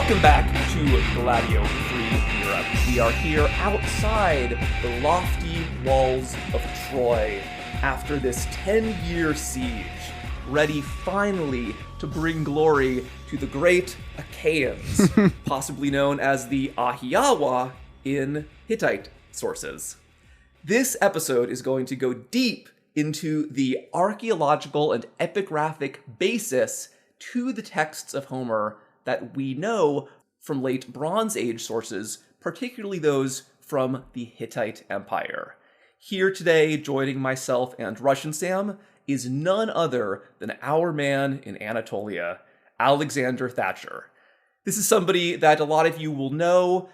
Welcome back to Gladio Free Europe. We are here outside the lofty walls of Troy after this 10-year siege, ready finally to bring glory to the great Achaeans, possibly known as the Ahiawa in Hittite sources. This episode is going to go deep into the archaeological and epigraphic basis to the texts of Homer that we know from late Bronze Age sources, particularly those from the Hittite Empire. Here today, joining myself and Russian Sam, is none other than our man in Anatolia, Alexander Thatcher. This is somebody that a lot of you will know.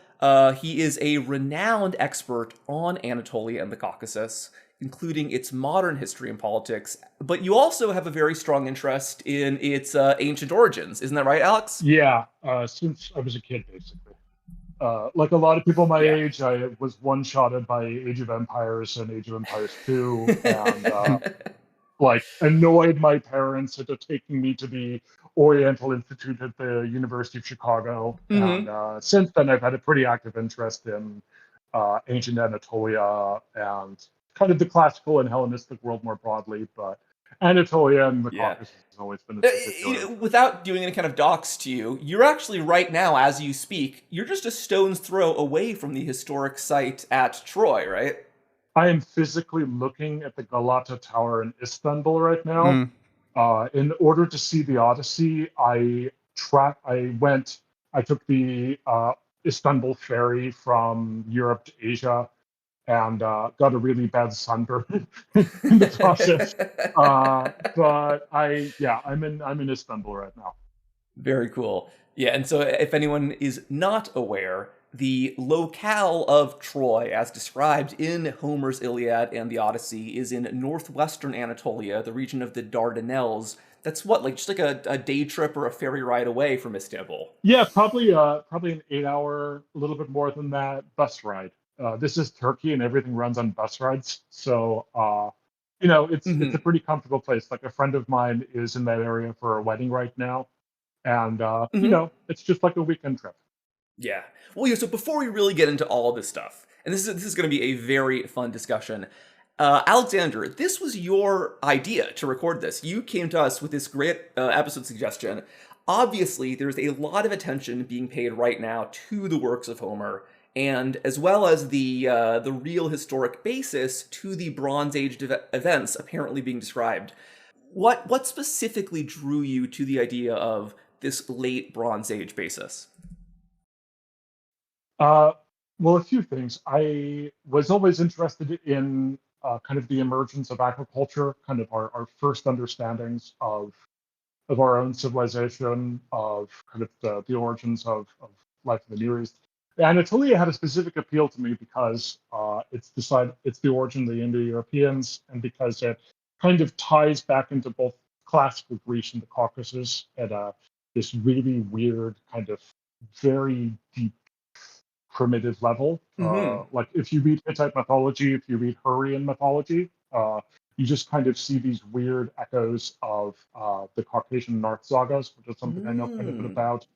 He is a renowned expert on Anatolia and the Caucasus, including its modern history and politics, but you also have a very strong interest in its ancient origins. Isn't that right, Alex? Yeah, since I was a kid, basically. Like a lot of people my age, I was one-shotted by Age of Empires and Age of Empires 2, and annoyed my parents into taking me to the Oriental Institute at the University of Chicago. Mm-hmm. And since then, I've had a pretty active interest in ancient Anatolia and kind of the classical and Hellenistic world more broadly, but Anatolia and the Caucasus has always been a particular. Without doing any kind of docs to you, you're actually right now, as you speak, you're just a stone's throw away from the historic site at Troy, right? I am physically looking at the Galata Tower in Istanbul right now. In order to see the Odyssey, I took the Istanbul ferry from Europe to Asia, and got a really bad sunburn in the process. But I'm in Istanbul right now. Very cool. Yeah, and so if anyone is not aware, the locale of Troy, as described in Homer's Iliad and the Odyssey, is in northwestern Anatolia, the region of the Dardanelles. That's just like a day trip or a ferry ride away from Istanbul. Yeah, probably an 8-hour, a little bit more than that, bus ride. This is Turkey, and everything runs on bus rides, so it's a pretty comfortable place. Like, a friend of mine is in that area for a wedding right now, and it's just like a weekend trip. Yeah. Well, so before we really get into all of this stuff, and this is going to be a very fun discussion, Alexander, this was your idea to record this. You came to us with this great episode suggestion. Obviously, there's a lot of attention being paid right now to the works of Homer, and as well as the real historic basis to the Bronze Age events apparently being described. What specifically drew you to the idea of this late Bronze Age basis? Well, a few things. I was always interested in kind of the emergence of agriculture, kind of our first understandings of our own civilization, of kind of the origins of life in the Near East. Anatolia had a specific appeal to me because it's the origin of the Indo-Europeans, and because it kind of ties back into both classical Greece and the Caucasus at this really weird, kind of very deep, primitive level. Like, if you read Hittite mythology, if you read Hurrian mythology, you just kind of see these weird echoes of the Caucasian North sagas, which is something I know quite a bit about,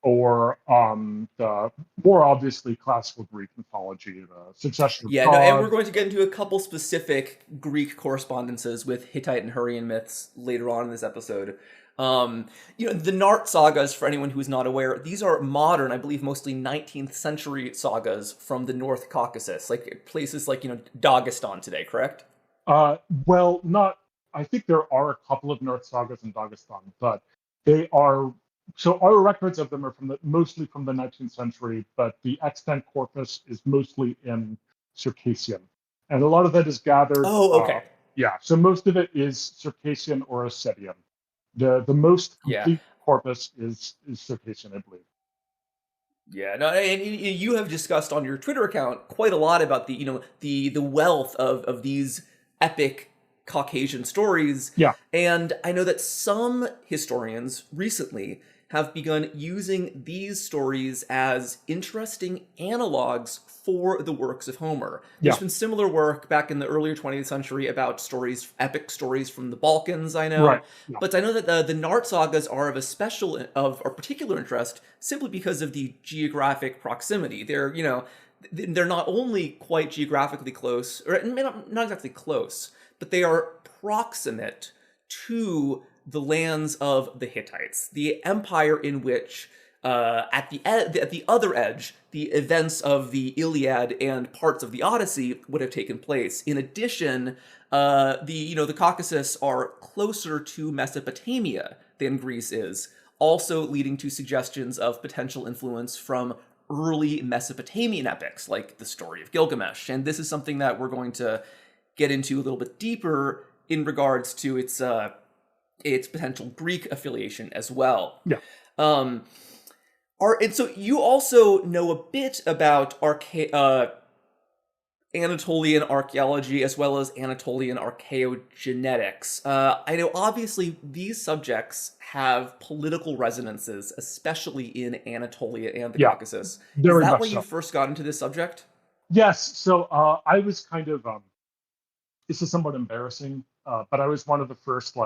or the more obviously classical Greek mythology, the succession of gods. And we're going to get into a couple specific Greek correspondences with Hittite and Hurrian myths later on in this episode. The Nart sagas, for anyone who is not aware, these are modern, I believe mostly 19th century sagas from the North Caucasus, like places like, Dagestan today, correct? I think there are a couple of North sagas in Dagestan, but they are, so our records of them are mostly from the 19th century, but the extant corpus is mostly in Circassian. And a lot of that is gathered. Oh, okay. So most of it is Circassian or Ossetian. The most complete corpus is Circassian, I believe. Yeah, no, and you have discussed on your Twitter account quite a lot about the wealth of these epic Caucasian stories. Yeah. And I know that some historians recently have begun using these stories as interesting analogs for the works of Homer. There's Yeah. been similar work back in the earlier 20th century about stories, epic stories from the Balkans, I know. Right. Yeah. But I know that the Nart sagas are of particular interest simply because of the geographic proximity. They're not only quite geographically close, or not exactly close, but they are proximate to the lands of the Hittites, the empire in which, at the other edge, the events of the Iliad and parts of the Odyssey would have taken place. In addition, the Caucasus are closer to Mesopotamia than Greece is, also leading to suggestions of potential influence from early Mesopotamian epics, like the story of Gilgamesh. And this is something that we're going to get into a little bit deeper in regards to its potential Greek affiliation as well. Yeah. And so you also know a bit about Anatolian archaeology as well as Anatolian archaeogenetics. I know obviously these subjects have political resonances, especially in Anatolia and the Caucasus. Is that why you first got into this subject? Yes. So I was kind of, this is somewhat embarrassing, but I was one of the first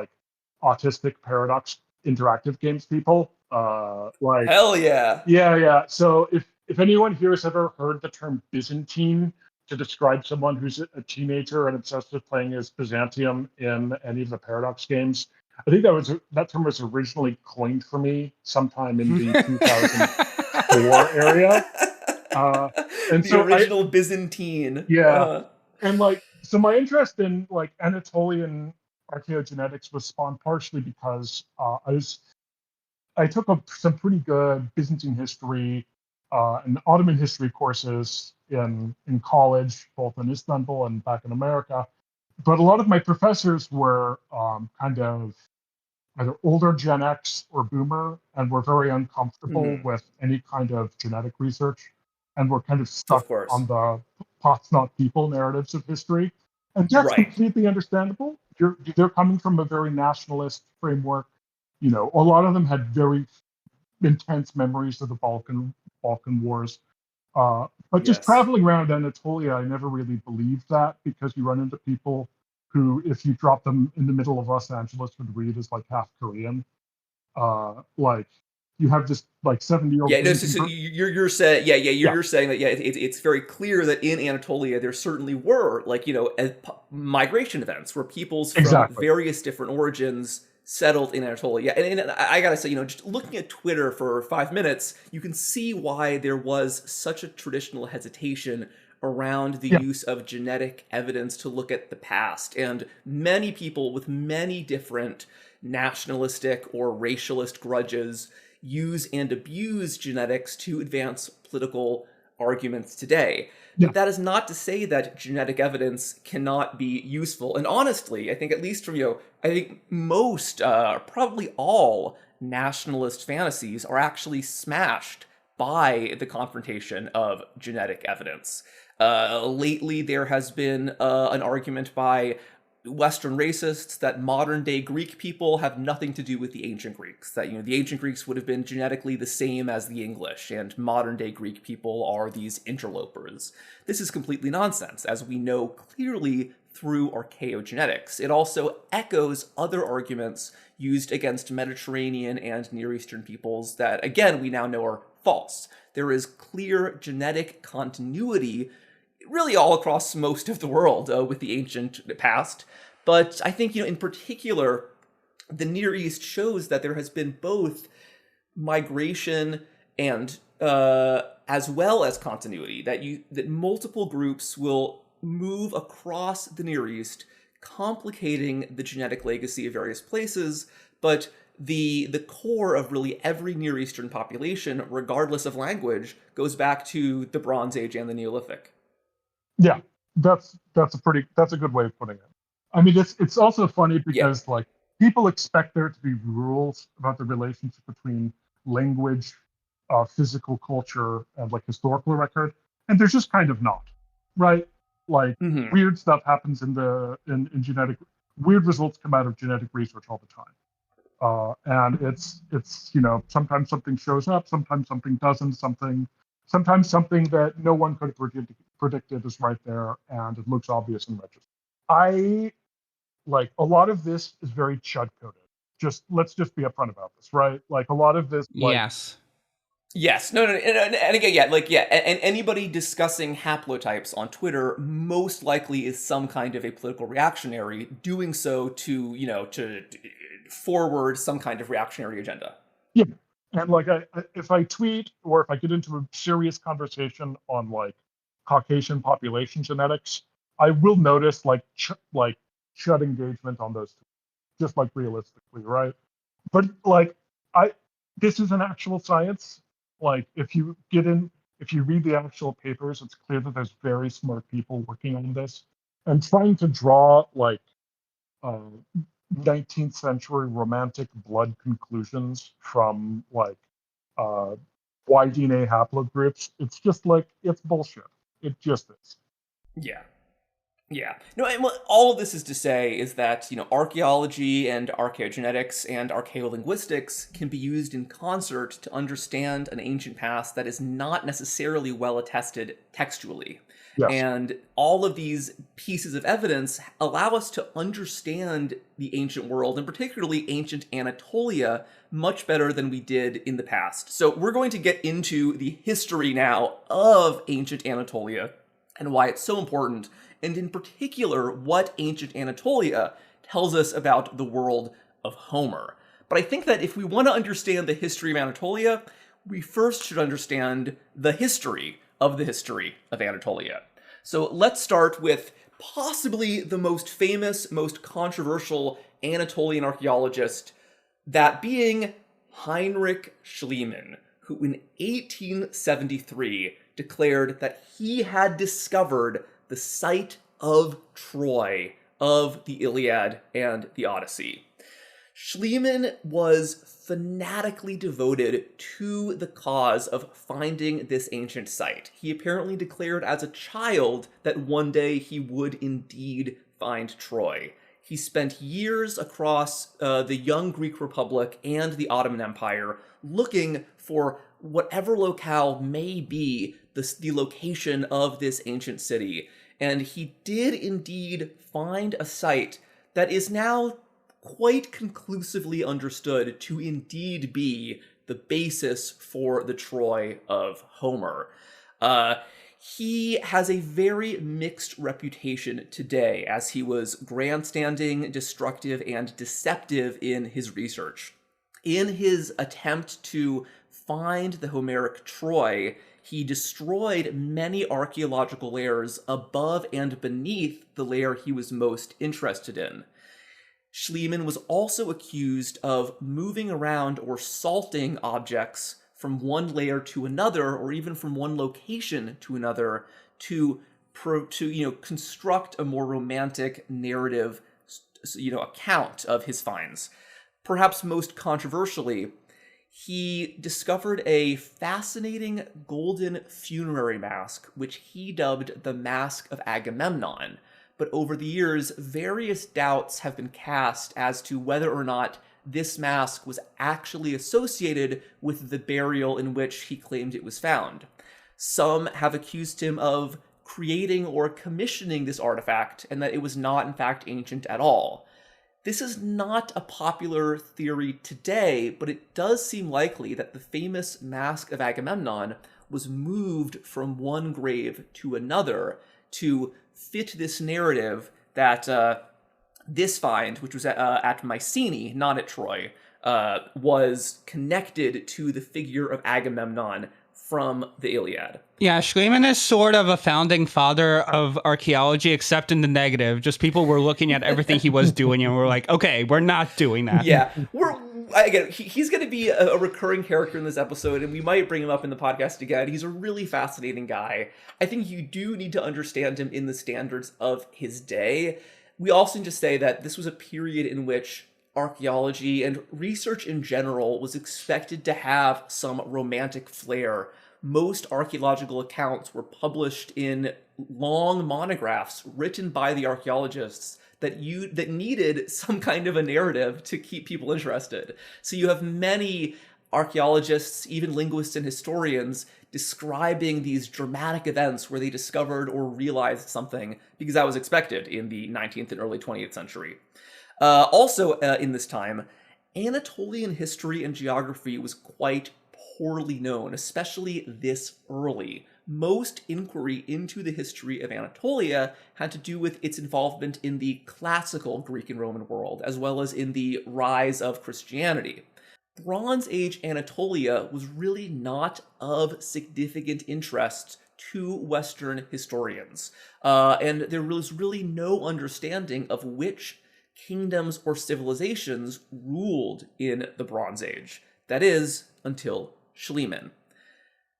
autistic paradox interactive games people. Hell yeah. Yeah. So if anyone here has ever heard the term Byzantine to describe someone who's a teenager and obsessed with playing as Byzantium in any of the paradox games, I think that term was originally coined for me sometime in the 2004 area. And the original Byzantine. Yeah. And so my interest in Anatolian archaeogenetics was spawned partially because I took some pretty good Byzantine history and Ottoman history courses in college, both in Istanbul and back in America. But a lot of my professors were kind of either older Gen X or Boomer, and were very uncomfortable with any kind of genetic research, and were kind of stuck on the pots not people narratives of history. And that's completely understandable. They're coming from a very nationalist framework. A lot of them had very intense memories of the Balkan Wars. But just traveling around Anatolia, I never really believed that, because you run into people who, if you drop them in the middle of Los Angeles, would read as half Korean. You have this 70-year-old. Yeah, no, so you're saying, you're saying that it's very clear that in Anatolia there certainly were migration events where peoples from various different origins settled in Anatolia. And I gotta say, just looking at Twitter for 5 minutes, you can see why there was such a traditional hesitation around the use of genetic evidence to look at the past. And many people with many different nationalistic or racialist grudges use and abuse genetics to advance political arguments today. But that is not to say that genetic evidence cannot be useful. And honestly, I think at least from, I think most, probably all nationalist fantasies are actually smashed by the confrontation of genetic evidence. Lately, there has been an argument by Western racists that modern-day Greek people have nothing to do with the ancient Greeks. That, the ancient Greeks would have been genetically the same as the English, and modern-day Greek people are these interlopers. This is completely nonsense, as we know clearly through archaeogenetics. It also echoes other arguments used against Mediterranean and Near Eastern peoples that, again, we now know are false. There is clear genetic continuity really all across most of the world with the ancient past. But I think, in particular, the Near East shows that there has been both migration and as well as continuity, that multiple groups will move across the Near East, complicating the genetic legacy of various places, but the core of really every Near Eastern population, regardless of language, goes back to the Bronze Age and the Neolithic. Yeah, that's a good way of putting it. I mean, it's also funny because people expect there to be rules about the relationship between language, physical culture, and historical record, and there's just kind of not, right? Weird stuff happens in genetic weird results come out of genetic research all the time. And it's sometimes something shows up, sometimes something doesn't, sometimes something that no one could have predicted is right there, and it looks obvious in retrospect. I like a lot of this is very chud coded. Let's just be upfront about this, right? Like a lot of this, Yes. No. And again, yeah. And anybody discussing haplotypes on Twitter most likely is some kind of a political reactionary doing so to forward some kind of reactionary agenda. Yeah. And like, if I tweet or if I get into a serious conversation on like Caucasian population genetics, I will notice like chud engagement on those, just like realistically, right? But like, this is an actual science. Like, if you read the actual papers, it's clear that there's very smart people working on this and trying to draw like 19th century romantic blood conclusions from like Y-DNA haplogroups. It's just like, it's bullshit. It just is. Yeah. No, and what all of this is to say is that, archaeology and archaeogenetics and archaeolinguistics can be used in concert to understand an ancient past that is not necessarily well attested textually. Yes. And all of these pieces of evidence allow us to understand the ancient world, and particularly ancient Anatolia, much better than we did in the past. So we're going to get into the history now of ancient Anatolia and why it's so important, and in particular, what ancient Anatolia tells us about the world of Homer. But I think that if we want to understand the history of Anatolia, we first should understand the history of Anatolia. So let's start with possibly the most famous, most controversial Anatolian archaeologist, that being Heinrich Schliemann, who in 1873 declared that he had discovered the site of Troy, of the Iliad and the Odyssey. Schliemann was fanatically devoted to the cause of finding this ancient site. He apparently declared as a child that one day he would indeed find Troy. He spent years across the young Greek Republic and the Ottoman Empire looking for whatever locale may be the location of this ancient city. And he did indeed find a site that is now quite conclusively understood to indeed be the basis for the Troy of Homer. He has a very mixed reputation today, as he was grandstanding, destructive, and deceptive in his research. In his attempt to find the Homeric Troy, he destroyed many archaeological layers above and beneath the layer he was most interested in. Schliemann was also accused of moving around or salting objects from one layer to another, or even from one location to another, to construct a more romantic narrative, account of his finds. Perhaps most controversially, he discovered a fascinating golden funerary mask, which he dubbed the Mask of Agamemnon. But over the years, various doubts have been cast as to whether or not this mask was actually associated with the burial in which he claimed it was found. Some have accused him of creating or commissioning this artifact, and that it was not in fact ancient at all. This is not a popular theory today, but it does seem likely that the famous Mask of Agamemnon was moved from one grave to another to fit this narrative that this find, which was at Mycenae, not at Troy, was connected to the figure of Agamemnon from the Iliad. Yeah, Schliemann is sort of a founding father of archaeology, except in the negative. Just people were looking at everything he was doing and were like, okay, we're not doing that. Yeah, he's going to be a recurring character in this episode, and we might bring him up in the podcast again. He's a really fascinating guy. I think you do need to understand him in the standards of his day. We also need to say that this was a period in which archaeology and research in general was expected to have some romantic flair. Most archaeological accounts were published in long monographs written by the archaeologists that needed some kind of a narrative to keep people interested. So you have many archaeologists, even linguists and historians, describing these dramatic events where they discovered or realized something, because that was expected in the 19th and early 20th century. Also, in this time, Anatolian history and geography was quite poorly known, especially this early. Most inquiry into the history of Anatolia had to do with its involvement in the classical Greek and Roman world, as well as in the rise of Christianity. Bronze Age Anatolia was really not of significant interest to Western historians, and there was really no understanding of which kingdoms or civilizations ruled in the Bronze Age. That is, until Schliemann.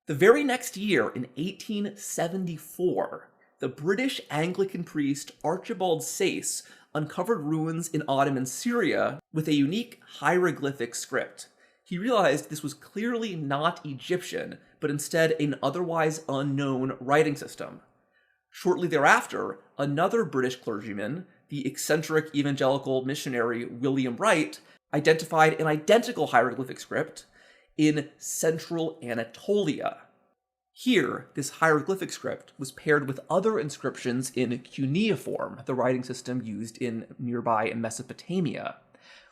The very next year, in 1874, the British Anglican priest Archibald Sayce uncovered ruins in Ottoman Syria with a unique hieroglyphic script. He realized this was clearly not Egyptian, but instead an otherwise unknown writing system. Shortly thereafter, another British clergyman, the eccentric evangelical missionary William Wright, identified an identical hieroglyphic script in central Anatolia. Here, this hieroglyphic script was paired with other inscriptions in cuneiform, the writing system used in nearby Mesopotamia.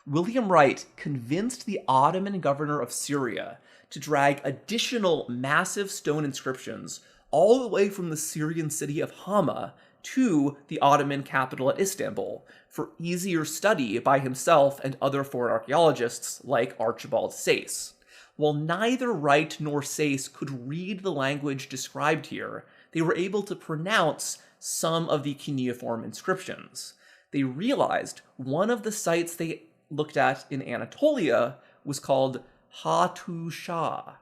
William Wright convinced the Ottoman governor of Syria to drag additional massive stone inscriptions all the way from the Syrian city of Hama to the Ottoman capital at Istanbul for easier study by himself and other foreign archaeologists like Archibald Sayce. While neither Wright nor Sayce could read the language described here, they were able to pronounce some of the cuneiform inscriptions. They realized one of the sites they looked at in Anatolia was called Hattusha.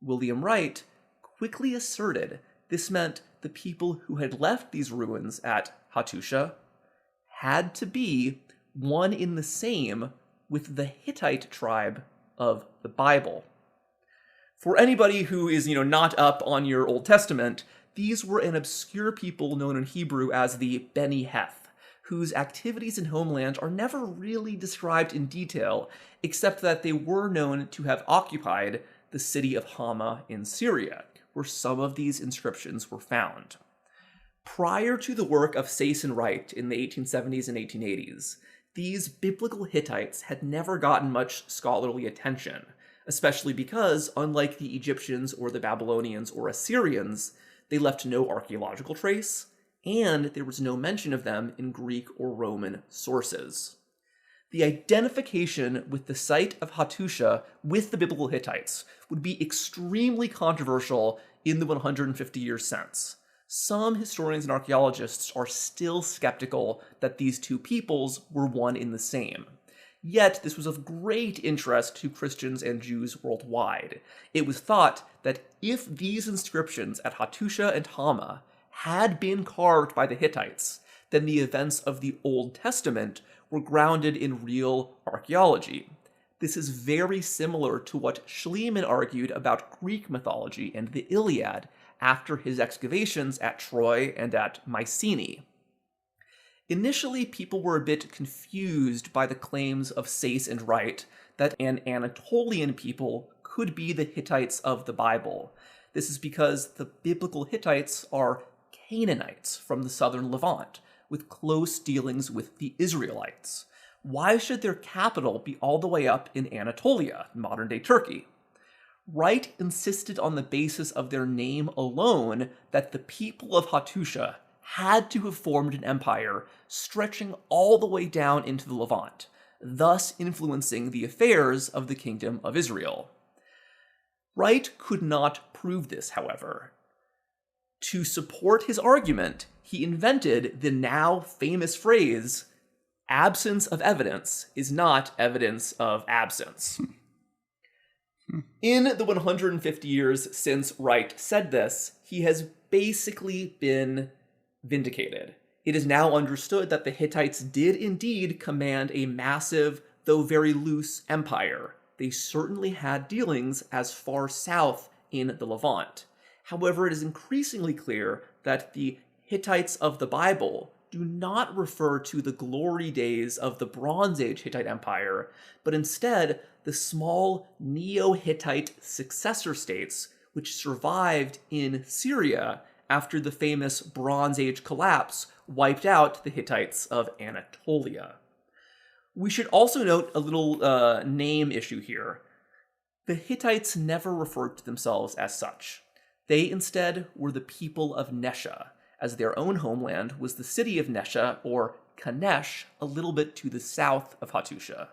William Wright quickly asserted this meant the people who had left these ruins at Hattusha had to be one in the same with the Hittite tribe of the Bible. For anybody who is, not up on your Old Testament, these were an obscure people known in Hebrew as the Beni Heth, whose activities in homeland are never really described in detail, except that they were known to have occupied the city of Hama in Syria, where some of these inscriptions were found. Prior to the work of Sayce and Wright in the 1870s and 1880s, these biblical Hittites had never gotten much scholarly attention, especially because, unlike the Egyptians or the Babylonians or Assyrians, they left no archaeological trace, and there was no mention of them in Greek or Roman sources. The identification with the site of Hattusha with the biblical Hittites would be extremely controversial in the 150 years since. Some historians and archaeologists are still skeptical that these two peoples were one in the same. Yet, this was of great interest to Christians and Jews worldwide. It was thought that if these inscriptions at Hattusha and Hama had been carved by the Hittites, then the events of the Old Testament were grounded in real archaeology. This is very similar to what Schliemann argued about Greek mythology and the Iliad after his excavations at Troy and at Mycenae. Initially, people were a bit confused by the claims of Sayce and Wright that an Anatolian people could be the Hittites of the Bible. This is because the biblical Hittites are Canaanites from the southern Levant, with close dealings with the Israelites. Why should their capital be all the way up in Anatolia, modern-day Turkey? Wright insisted on the basis of their name alone that the people of Hattusha had to have formed an empire stretching all the way down into the Levant, thus influencing the affairs of the Kingdom of Israel. Wright could not prove this, however. To support his argument, he invented the now famous phrase, "Absence of evidence is not evidence of absence." In the 150 years since Wright said this, he has basically been vindicated. It is now understood that the Hittites did indeed command a massive, though very loose, empire. They certainly had dealings as far south in the Levant. However, it is increasingly clear that the Hittites of the Bible do not refer to the glory days of the Bronze Age Hittite Empire, but instead the small Neo-Hittite successor states which survived in Syria after the famous Bronze Age collapse wiped out the Hittites of Anatolia. We should also note a little name issue here. The Hittites never referred to themselves as such. They instead were the people of Nesha, as their own homeland was the city of Nesha, or Kanesh, a little bit to the south of Hattusha.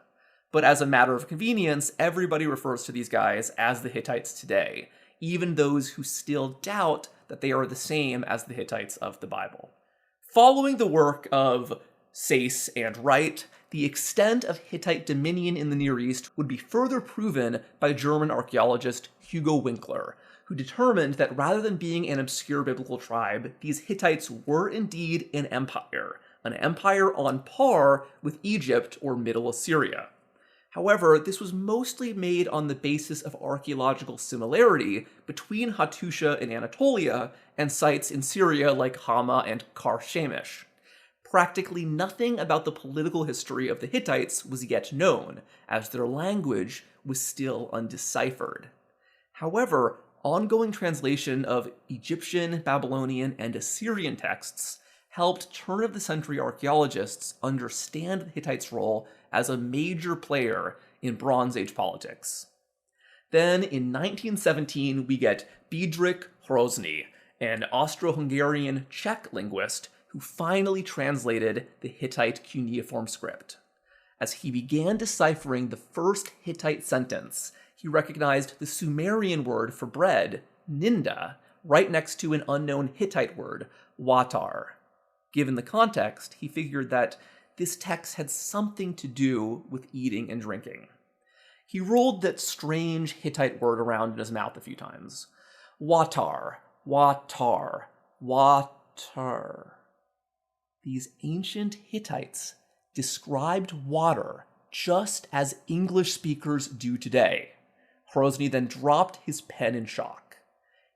But as a matter of convenience, everybody refers to these guys as the Hittites today, even those who still doubt that they are the same as the Hittites of the Bible. Following the work of Sayce and Wright, the extent of Hittite dominion in the Near East would be further proven by German archaeologist Hugo Winkler, who determined that rather than being an obscure biblical tribe, these Hittites were indeed an empire on par with Egypt or Middle Assyria. However, this was mostly made on the basis of archaeological similarity between Hattusha and Anatolia and sites in Syria like Hama and Karshemish. Practically nothing about the political history of the Hittites was yet known, as their language was still undeciphered. However, ongoing translation of Egyptian, Babylonian, and Assyrian texts helped turn-of-the-century archaeologists understand the Hittites' role as a major player in Bronze Age politics. Then, in 1917, we get Bedřich Hrozný, an Austro-Hungarian Czech linguist who finally translated the Hittite cuneiform script. As he began deciphering the first Hittite sentence, he recognized the Sumerian word for bread, ninda, right next to an unknown Hittite word, watar. Given the context, he figured that this text had something to do with eating and drinking. He rolled that strange Hittite word around in his mouth a few times. Watar, watar, watar. These ancient Hittites described water just as English speakers do today. Hrozný then dropped his pen in shock.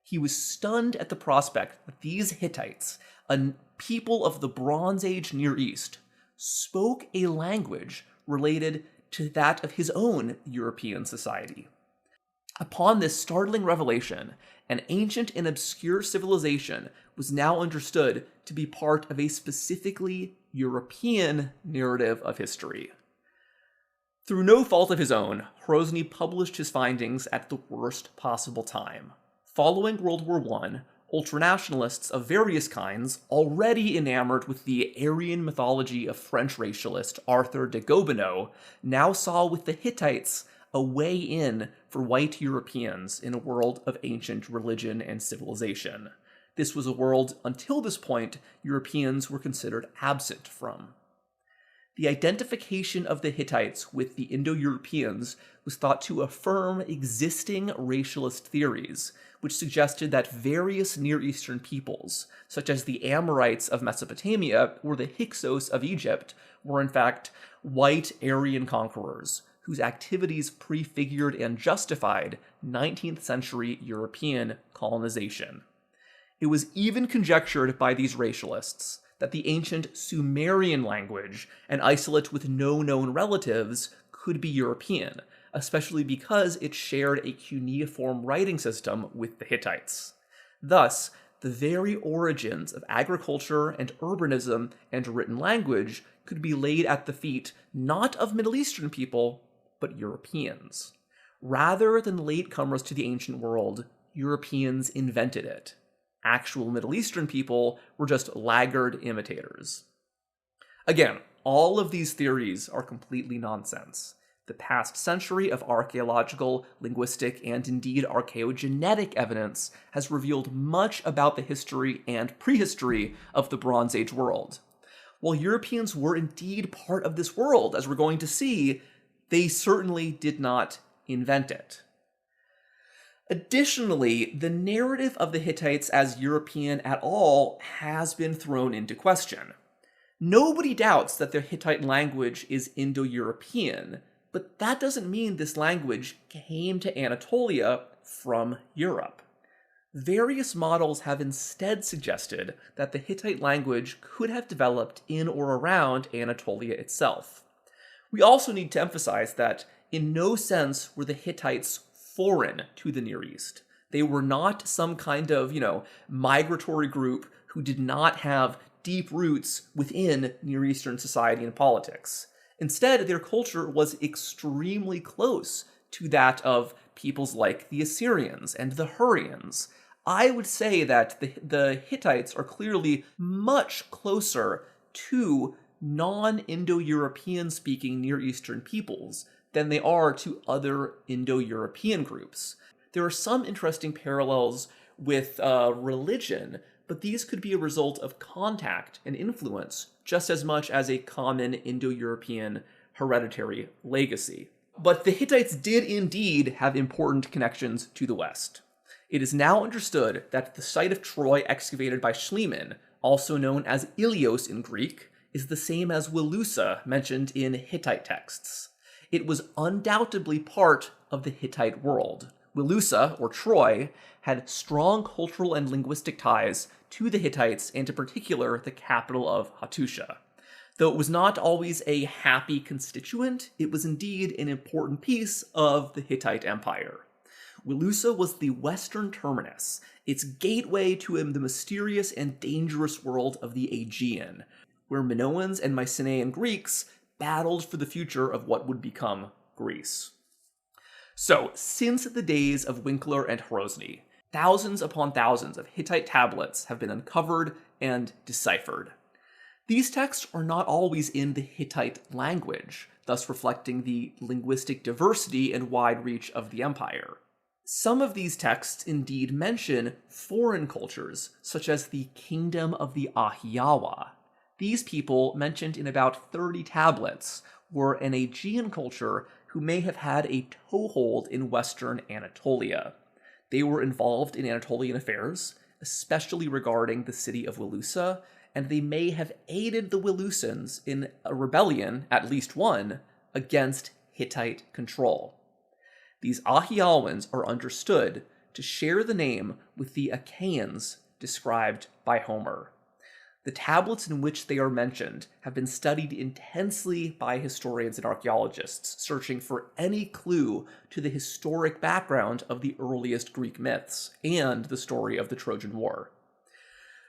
He was stunned at the prospect that these Hittites, a people of the Bronze Age Near East, spoke a language related to that of his own European society. Upon this startling revelation, an ancient and obscure civilization was now understood to be part of a specifically European narrative of history. Through no fault of his own, Hrozný published his findings at the worst possible time. Following World War I, ultranationalists of various kinds, already enamored with the Aryan mythology of French racialist Arthur de Gobineau, now saw with the Hittites a way in for white Europeans in a world of ancient religion and civilization. This was a world, until this point, Europeans were considered absent from. The identification of the Hittites with the Indo-Europeans was thought to affirm existing racialist theories, which suggested that various Near Eastern peoples, such as the Amorites of Mesopotamia or the Hyksos of Egypt, were in fact white Aryan conquerors, whose activities prefigured and justified 19th century European colonization. It was even conjectured by these racialists that the ancient Sumerian language, an isolate with no known relatives, could be European, especially because it shared a cuneiform writing system with the Hittites. Thus, the very origins of agriculture and urbanism and written language could be laid at the feet not of Middle Eastern people, but Europeans. Rather than latecomers to the ancient world, Europeans invented it. Actual Middle Eastern people were just laggard imitators. Again, all of these theories are completely nonsense. The past century of archaeological, linguistic, and indeed archaeogenetic evidence has revealed much about the history and prehistory of the Bronze Age world. While Europeans were indeed part of this world, as we're going to see, they certainly did not invent it. Additionally, the narrative of the Hittites as European at all has been thrown into question. Nobody doubts that the Hittite language is Indo-European, but that doesn't mean this language came to Anatolia from Europe. Various models have instead suggested that the Hittite language could have developed in or around Anatolia itself. We also need to emphasize that in no sense were the Hittites foreign to the Near East. They were not some kind of, migratory group who did not have deep roots within Near Eastern society and politics. Instead, their culture was extremely close to that of peoples like the Assyrians and the Hurrians. I would say that the Hittites are clearly much closer to non-Indo-European speaking Near Eastern peoples than they are to other Indo-European groups. There are some interesting parallels with religion, but these could be a result of contact and influence just as much as a common Indo-European hereditary legacy. But the Hittites did indeed have important connections to the West. It is now understood that the site of Troy excavated by Schliemann, also known as Ilios in Greek, is the same as Wilusa mentioned in Hittite texts. It was undoubtedly part of the Hittite world. Wilusa, or Troy, had strong cultural and linguistic ties to the Hittites, and in particular the capital of Hattusha. Though it was not always a happy constituent, it was indeed an important piece of the Hittite Empire. Wilusa was the western terminus, its gateway to the mysterious and dangerous world of the Aegean, where Minoans and Mycenaean Greeks battled for the future of what would become Greece. So, since the days of Winkler and Hrosny, thousands upon thousands of Hittite tablets have been uncovered and deciphered. These texts are not always in the Hittite language, thus reflecting the linguistic diversity and wide reach of the empire. Some of these texts indeed mention foreign cultures, such as the Kingdom of the Ahiawa. These people, mentioned in about 30 tablets, were an Aegean culture who may have had a toehold in western Anatolia. They were involved in Anatolian affairs, especially regarding the city of Wilusa, and they may have aided the Wilusans in a rebellion, at least one, against Hittite control. These Ahiawans are understood to share the name with the Achaeans described by Homer. The tablets in which they are mentioned have been studied intensely by historians and archaeologists, searching for any clue to the historic background of the earliest Greek myths and the story of the Trojan War.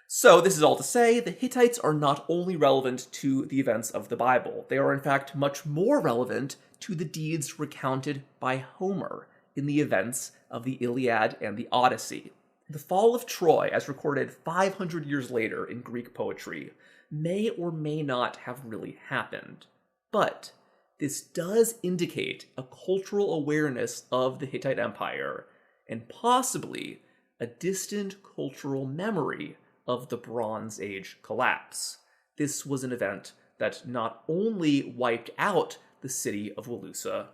So, this is all to say, the Hittites are not only relevant to the events of the Bible, they are in fact much more relevant to the deeds recounted by Homer in the events of the Iliad and the Odyssey. The fall of Troy, as recorded 500 years later in Greek poetry, may or may not have really happened. But this does indicate a cultural awareness of the Hittite Empire, and possibly a distant cultural memory of the Bronze Age collapse. This was an event that not only wiped out the city of Wilusa,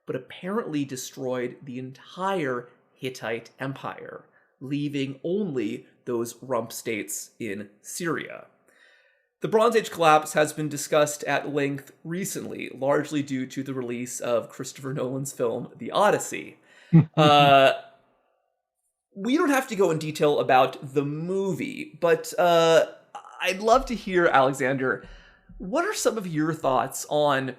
but apparently destroyed the entire Hittite Empire, leaving only those rump states in Syria. The Bronze Age collapse has been discussed at length recently, largely due to the release of Christopher Nolan's film, The Odyssey. We don't have to go in detail about the movie, but I'd love to hear, Alexander, what are some of your thoughts on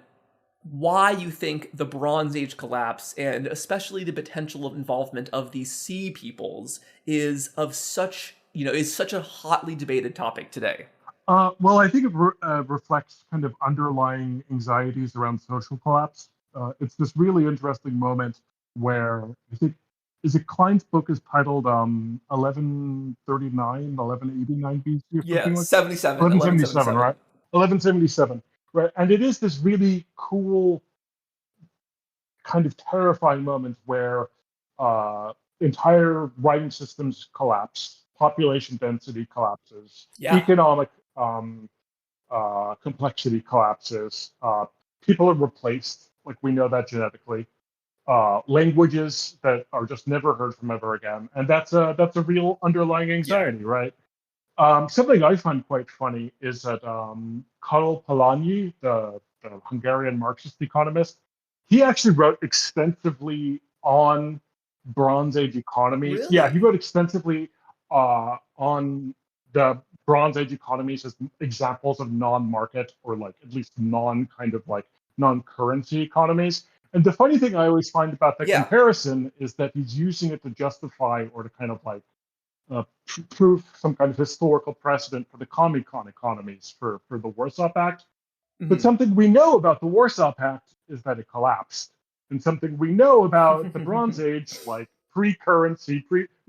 why you think the Bronze Age collapse, and especially the potential of involvement of these sea peoples, is such a hotly debated topic today? Well, I think it reflects kind of underlying anxieties around social collapse. It's this really interesting moment where I think, is it Klein's book is titled 1139, 1189 BC or something like that? 1177, right? 1177, right? And it is this really cool, kind of terrifying moment where entire writing systems collapse, population density collapses, economic complexity collapses, people are replaced, like we know that genetically. Languages that are just never heard from ever again, and that's a real underlying anxiety, right? Something I find quite funny is that Karl Polanyi, the Hungarian Marxist economist, he actually wrote extensively on Bronze Age economies. Yeah, he Really? wrote extensively on the Bronze Age economies as examples of non-market or like at least non-kind of like non-currency economies. And the funny thing I always find about that Yeah. comparison is that he's using it to justify or to kind of like prove some kind of historical precedent for the Comecon economies for the Warsaw Pact. But Mhm. something we know about the Warsaw Pact is that it collapsed. And something we know about the Bronze Age, like pre-currency,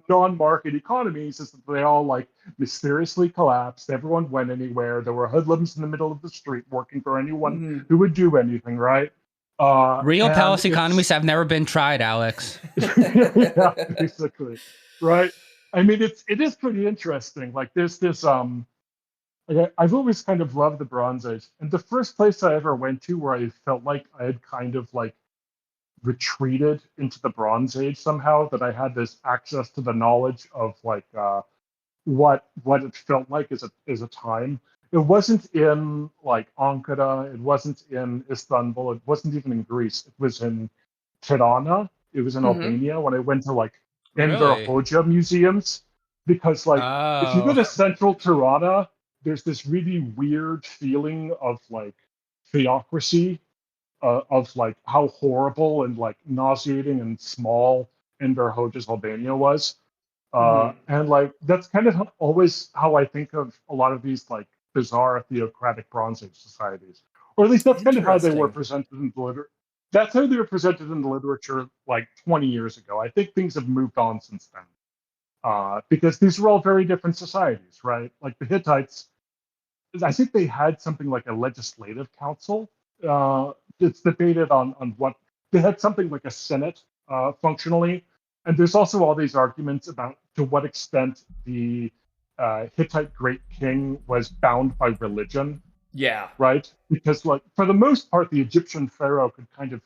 non-market economies, is that they all like mysteriously collapsed. Everyone went anywhere. There were hoodlums in the middle of the street working for anyone Mhm. who would do anything, right? Real And palace economies it's have never been tried, Alex. yeah, basically, right? I mean, it is pretty interesting. Like there's this like, I've always kind of loved the Bronze Age, and the first place I ever went to where I felt like I had kind of like retreated into the Bronze Age somehow, that I had this access to the knowledge of like what it felt like as a time. It wasn't in like Ankara, it wasn't in Istanbul, it wasn't even in Greece. It was in Tirana. It was in Mhm. Albania when I went to like Enver Really? Hoxha museums, because like if you go Oh. to central Tirana, there's this really weird feeling of like theocracy, of like how horrible and like nauseating and small Enver Hoxha's Albania was. Mhm. And like that's kind of always how I think of a lot of these like bizarre theocratic Bronze Age societies, or at least that's kind of how they were Interesting. presented in the literature. That's how they were presented in the literature like 20 years ago. I think things have moved on since then, because these are all very different societies, right? Like the Hittites, I think they had something like a legislative council. It's debated on what they had, something like a senate, functionally, and there's also all these arguments about to what extent the Hittite great king was bound by religion, Yeah. right? Because like for the most part, the Egyptian pharaoh could kind of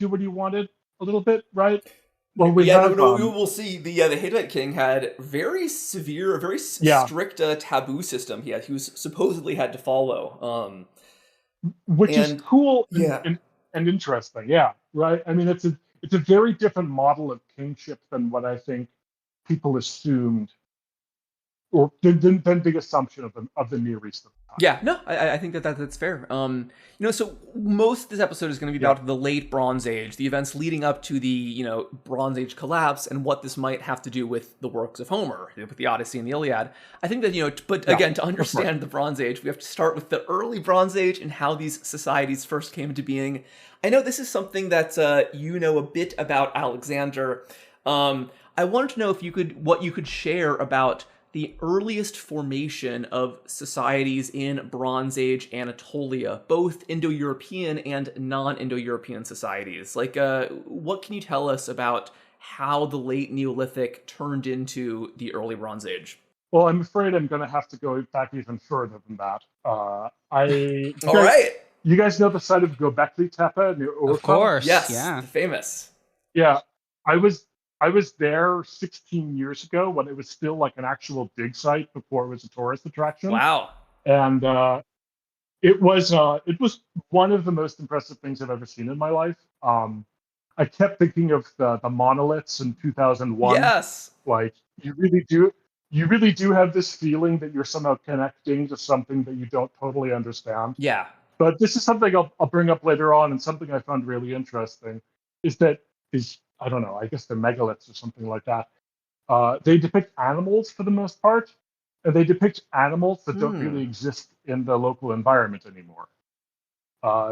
do what he wanted a little bit, right? Well, we Yeah, no, have no, we will see. The Hittite king had very severe, very yeah, strict taboo system. He was supposedly had to follow. which is And cool yeah, and interesting. Yeah, right. I mean, it's a very different model of kingship than what I think people assumed, or than the assumption of the Near East at the time. yeah, no, I think that's fair. So most of this episode is going to be Yeah, about the late Bronze Age, the events leading up to the Bronze Age collapse, and what this might have to do with the works of Homer, with the Odyssey and the Iliad. I think that but yeah, again, to of course. understand the Bronze Age, we have to start with the early Bronze Age and how these societies first came into being. I know this is something that you know a bit about, Alexander. I wanted to know if what you could share about the earliest formation of societies in Bronze Age Anatolia, both Indo-European and non-Indo-European societies. Like, what can you tell us about how the late Neolithic turned into the early Bronze Age? Well, I'm afraid I'm going to have to go back even further than that. All right. You guys know the site of Göbekli Tepe near Of Urfa? course. Yes, Yeah. the famous. Yeah, I was there 16 years ago when it was still like an actual dig site before it was a tourist attraction, Wow. and it was one of the most impressive things I've ever seen in my life. I kept thinking of the monoliths in 2001. Yes. Like you really do have this feeling that you're somehow connecting to something that you don't totally understand. Yeah. But this is something I'll bring up later on, and something I found really interesting is that is I don't know, I guess they're megaliths or something like that. They depict animals for the most part, and they depict animals that don't Hmm. really exist in the local environment anymore.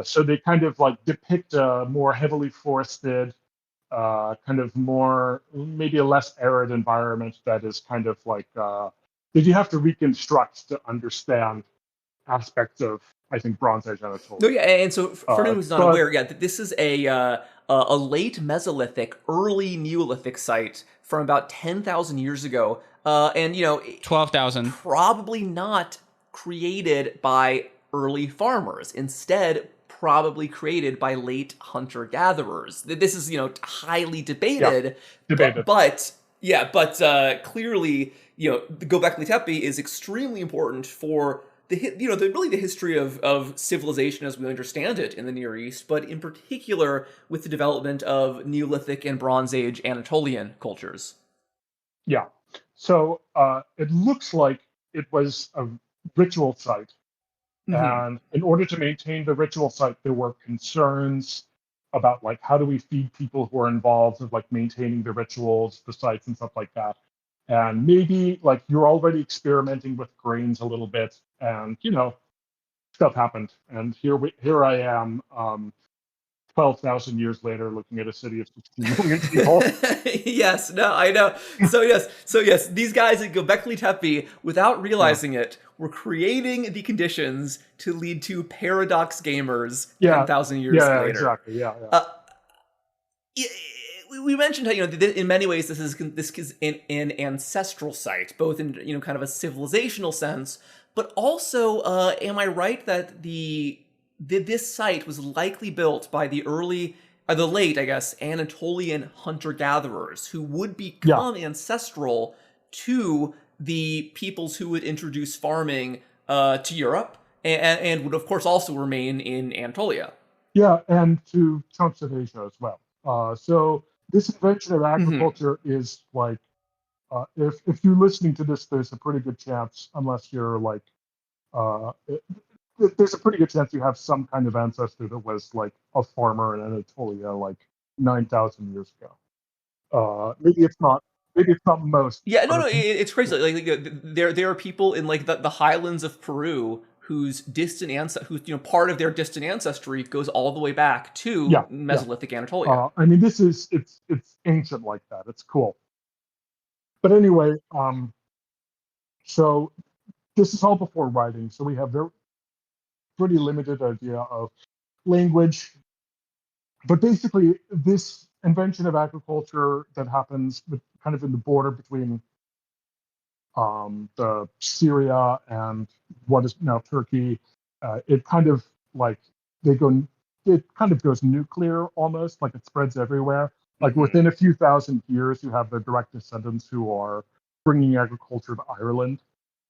So they kind of like depict a more heavily forested, kind of more maybe a less arid environment that is kind of like that you have to reconstruct to understand aspects of, I think, Bronze Age No, Anatolia. yeah, and so for anyone who's not But aware, yeah, this is a late Mesolithic, early Neolithic site from about 10,000 years ago, and 12,000. probably not created by early farmers. Instead, probably created by late hunter gatherers. This is highly yeah, debated, but debated. but Yeah, but clearly, the Göbekli Tepe is extremely important for really the history of civilization as we understand it in the Near East, but in particular with the development of Neolithic and Bronze Age Anatolian cultures. Yeah. So it looks like it was a ritual site. Mm-hmm. And in order to maintain the ritual site, there were concerns about like how do we feed people who are involved with like maintaining the rituals, the sites, and stuff like that. And maybe like you're already experimenting with grains a little bit, and stuff happened. And here I am, 12,000 years later, looking at a city of 16 million people. Yes, no, I know. So yes, these guys at Göbekli Tepe, without realizing it, were creating the conditions to lead to Paradox Gamers Yeah, 10,000 years yeah, later. exactly. Yeah. We mentioned how in many ways this is an ancestral site, both in kind of a civilizational sense, but also am I right that this site was likely built by the late, I guess, Anatolian hunter-gatherers who would become ancestral to the peoples who would introduce farming to Europe and would, of course, also remain in Anatolia. Yeah, and to chunks of Asia as well. So this invention of agriculture is like, if you're listening to this, there's a pretty good chance, unless you're like, there's a pretty good chance you have some kind of ancestor that was like a farmer in Anatolia like 9,000 years ago. Maybe it's not. Maybe it's not most. Yeah, no, it's crazy. Like there are people in like the highlands of Peru whose part of their distant ancestry goes all the way back to Mesolithic Anatolia. I mean, it's ancient like that. It's cool. But anyway, so this is all before writing, so we have pretty limited idea of language. But basically, this invention of agriculture that happens kind of in the border between the Syria and what is now Turkey, it kind of like it kind of goes nuclear almost, like it spreads everywhere. Like within a few thousand years, you have the direct descendants who are bringing agriculture to Ireland,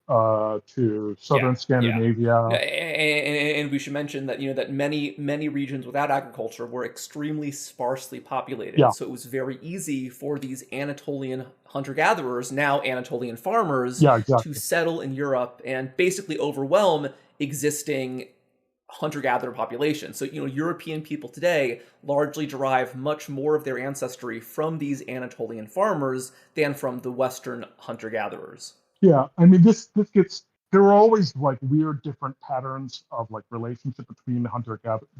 to southern Scandinavia. And we should mention that that many regions without agriculture were extremely sparsely populated. So it was very easy for these Anatolian hunter-gatherers, now Anatolian farmers, to settle in Europe and basically overwhelm existing hunter-gatherer population. So European people today largely derive much more of their ancestry from these Anatolian farmers than from the Western hunter-gatherers. Yeah, I mean, there are always like weird different patterns of like relationship between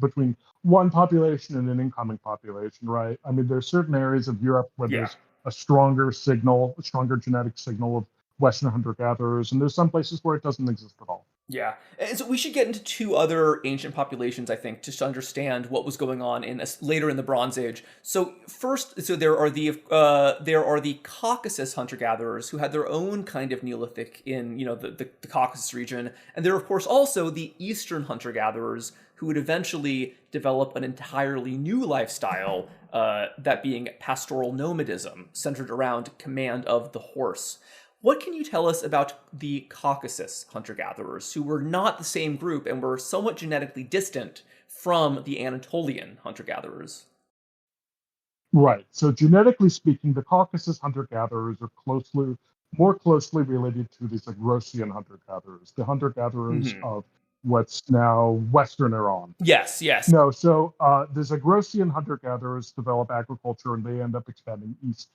between one population and an incoming population, right? I mean, there's certain areas of Europe where there's a stronger genetic signal of Western hunter-gatherers, and there's some places where it doesn't exist at all. Yeah, and so we should get into two other ancient populations, I think, just to understand what was going on later in the Bronze Age. So first, there are the Caucasus hunter-gatherers who had their own kind of Neolithic in the Caucasus region, and there are of course also the Eastern hunter-gatherers who would eventually develop an entirely new lifestyle, that being pastoral nomadism, centered around command of the horse. What can you tell us about the Caucasus hunter-gatherers, who were not the same group and were somewhat genetically distant from the Anatolian hunter-gatherers? Right. So genetically speaking, the Caucasus hunter-gatherers are more closely related to the Zagrossian hunter-gatherers, the hunter-gatherers of what's now Western Iran. Yes. No, so the Zagrossian hunter-gatherers develop agriculture and they end up expanding east.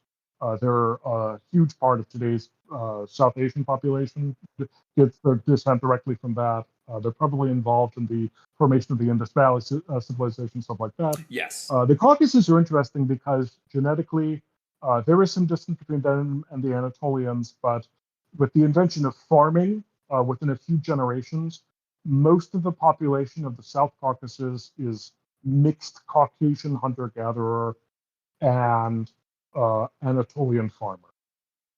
They're a huge part of today's South Asian population. Gets their descent directly from that. They're probably involved in the formation of the Indus Valley civilization, stuff like that. Yes. The Caucasus are interesting because genetically, there is some distance between them and the Anatolians, but with the invention of farming, within a few generations, most of the population of the South Caucasus is mixed Caucasian hunter-gatherer and Anatolian farmer.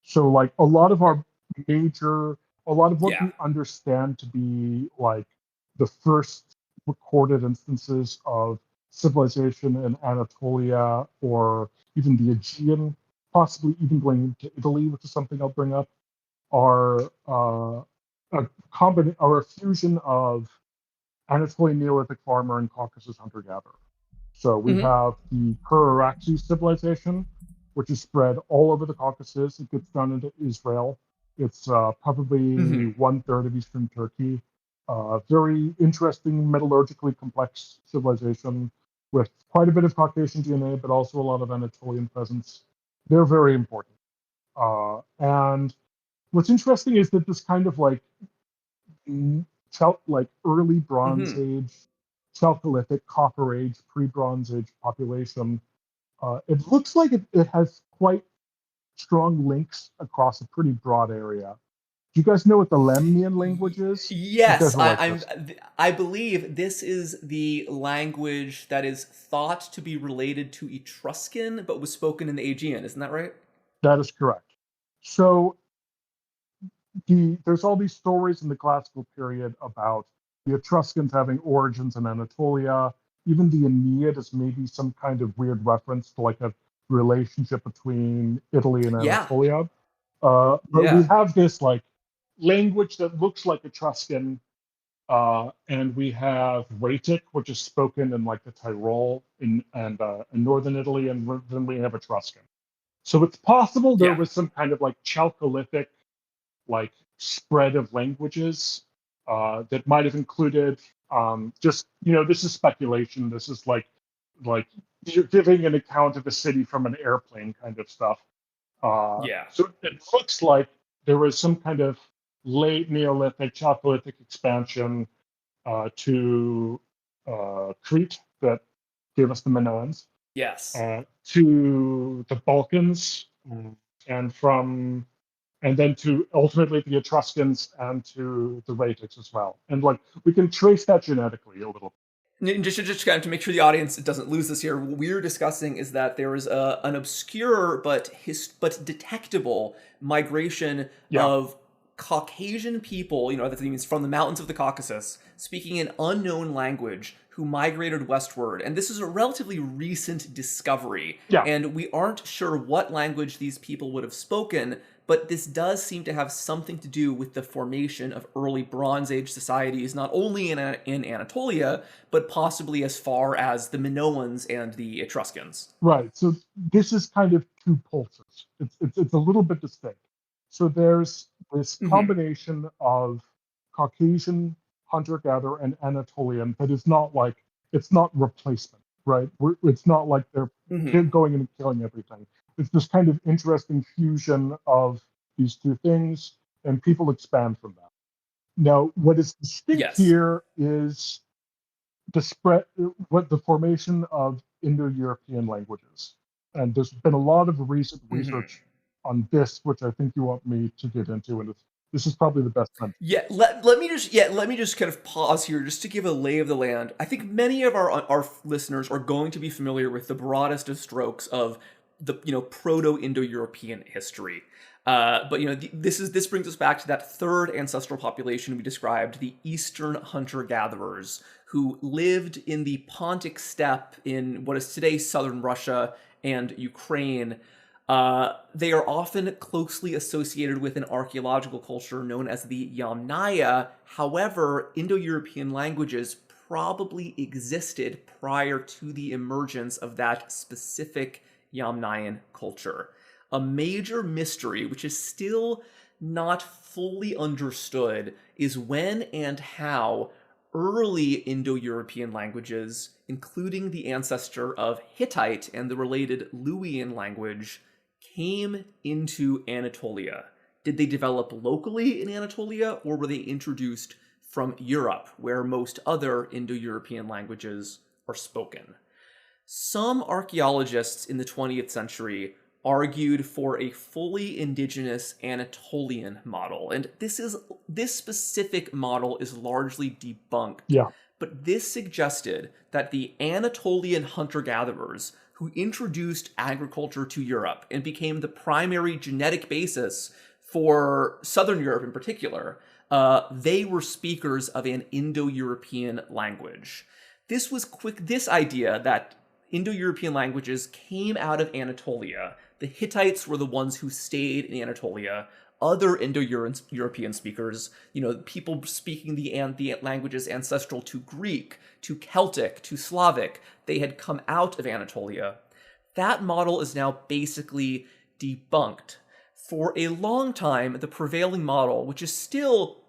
So like a lot of what we understand to be like the first recorded instances of civilization in Anatolia or even the Aegean possibly even going into Italy, which is something I'll bring up, are a fusion of Anatolian Neolithic farmer and Caucasus hunter-gatherer. So we have the Kura-Araxes civilization, which is spread all over the Caucasus. It gets down into Israel. It's probably 1/3 of eastern Turkey. Very interesting, metallurgically complex civilization with quite a bit of Caucasian DNA, but also a lot of Anatolian presence. They're very important. And what's interesting is that this kind of like early Bronze Age, Chalcolithic, Copper Age, pre-Bronze Age population, it looks like it has quite strong links across a pretty broad area. Do you guys know what the Lemnian language is? Yes, I believe this is the language that is thought to be related to Etruscan, but was spoken in the Aegean. Isn't that right? That is correct. So there's all these stories in the classical period about the Etruscans having origins in Anatolia. Even the Aeneid is maybe some kind of weird reference to like a relationship between Italy and Anatolia. But we have this like language that looks like Etruscan, and we have Raetic, which is spoken in like the Tyrol in northern Italy, and then we have Etruscan. So it's possible there was some kind of like Chalcolithic like spread of languages that might have included just, this is speculation. This is like you're giving an account of a city from an airplane kind of stuff. So it looks like there was some kind of late Neolithic, Chalcolithic expansion to Crete that gave us the Minoans. Yes. To the Balkans, and then to ultimately the Etruscans and to the Raetics as well. And like we can trace that genetically a little bit. Just kind of to make sure the audience doesn't lose this here, what we're discussing is that there is an obscure but detectable migration of Caucasian people, that means from the mountains of the Caucasus, speaking an unknown language, who migrated westward. And this is a relatively recent discovery. And we aren't sure what language these people would have spoken, but this does seem to have something to do with the formation of early Bronze Age societies, not only in Anatolia, but possibly as far as the Minoans and the Etruscans. Right. So this is kind of two pulses. It's a little bit distinct. So there's this combination of Caucasian hunter-gatherer and Anatolian that is not like, it's not replacement, right? It's not like they're going in and killing everything. It's this kind of interesting fusion of these two things, and people expand from that. Now, what is distinct here is the formation of Indo-European languages. And there's been a lot of recent research on this, which I think you want me to get into, and this is probably the best time. Let me just kind of pause here just to give a lay of the land. I think many of our listeners are going to be familiar with the broadest of strokes of the proto-Indo-European history. But this brings us back to that third ancestral population we described, the Eastern hunter-gatherers, who lived in the Pontic steppe in what is today southern Russia and Ukraine. They are often closely associated with an archaeological culture known as the Yamnaya. However, Indo-European languages probably existed prior to the emergence of that specific Yamnayan culture. A major mystery, which is still not fully understood, is when and how early Indo-European languages, including the ancestor of Hittite and the related Luwian language, came into Anatolia. Did they develop locally in Anatolia, or were they introduced from Europe, where most other Indo-European languages are spoken? Some archaeologists in the 20th century argued for a fully indigenous Anatolian model, and this specific model is largely debunked. But this suggested that the Anatolian hunter-gatherers who introduced agriculture to Europe and became the primary genetic basis for Southern Europe in particular, they were speakers of an Indo-European language. This idea that Indo-European languages came out of Anatolia, The Hittites were the ones who stayed in Anatolia. Other Indo-European speakers, people speaking the languages ancestral to Greek, to Celtic, to Slavic, they had come out of Anatolia. That model is now basically debunked. For a long time, the prevailing model, which is still,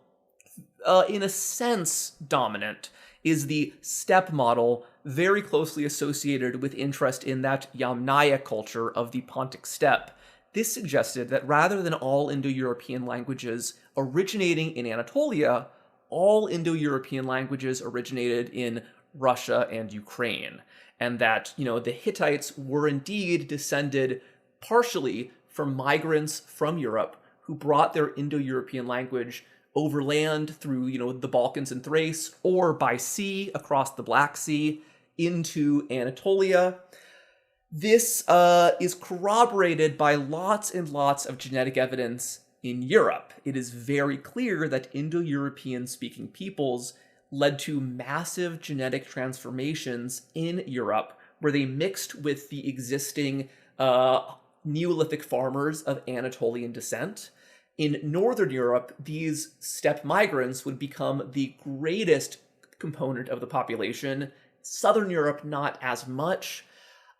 in a sense, dominant, is the steppe model, very closely associated with interest in that Yamnaya culture of the Pontic steppe. This suggested that rather than all Indo-European languages originating in Anatolia, all Indo-European languages originated in Russia and Ukraine, and that, the Hittites were indeed descended partially from migrants from Europe who brought their Indo-European language overland through, the Balkans and Thrace, or by sea across the Black Sea into Anatolia. This is corroborated by lots and lots of genetic evidence in Europe. It is very clear that Indo-European speaking peoples led to massive genetic transformations in Europe, where they mixed with the existing Neolithic farmers of Anatolian descent. In Northern Europe, these steppe migrants would become the greatest component of the population. Southern Europe, not as much.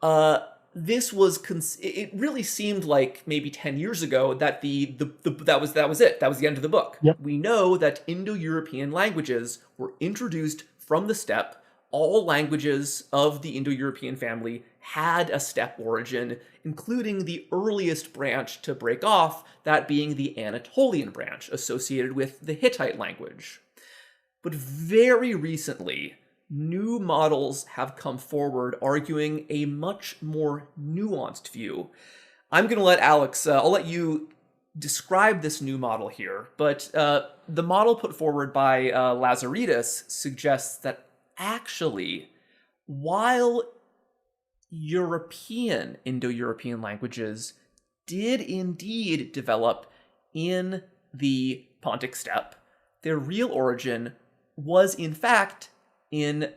It really seemed like maybe 10 years ago that that was it. That was the end of the book. Yep. We know that Indo-European languages were introduced from the steppe. All languages of the Indo-European family had a steppe origin, including the earliest branch to break off, that being the Anatolian branch, associated with the Hittite language. But very recently, new models have come forward arguing a much more nuanced view. I'm going to let Alex, I'll let you describe this new model here, but the model put forward by Lazaridis suggests that actually, while European Indo-European languages did indeed develop in the Pontic steppe, their real origin was in fact in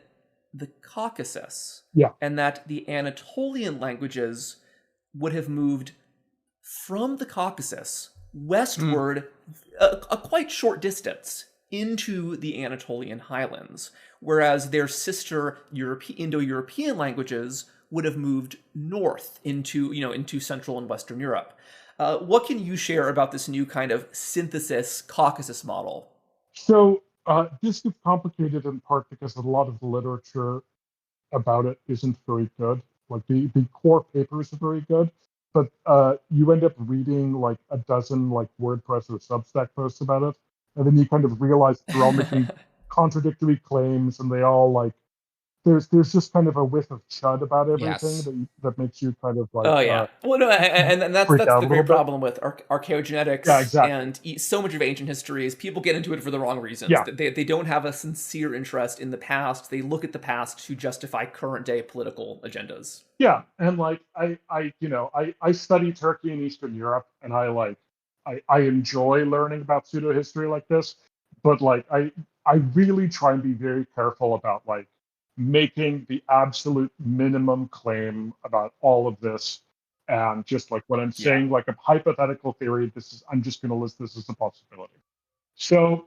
the Caucasus. Yeah. And that the Anatolian languages would have moved from the Caucasus westward a quite short distance into the Anatolian highlands, whereas their sister Indo-European languages would have moved north into Central and Western Europe. What can you share about this new kind of synthesis Caucasus model? So this gets complicated in part because a lot of the literature about it isn't very good. Like the core papers are very good, but you end up reading like a dozen like WordPress or Substack posts about it, and then you kind of realize they're all making contradictory claims, and they all like there's just kind of a whiff of chud about everything that makes you kind of like well, no, and that's the great problem with archaeogenetics. Yeah, exactly. And so much of ancient history is people get into it for the wrong reasons. Yeah. They don't have a sincere interest in the past. They look at the past to justify current day political agendas. Yeah, and like I study Turkey and Eastern Europe, and I enjoy learning about pseudo history like this, but like I really try and be very careful about like making the absolute minimum claim about all of this, and just like when I'm saying like a hypothetical theory, I'm just going to list this as a possibility. So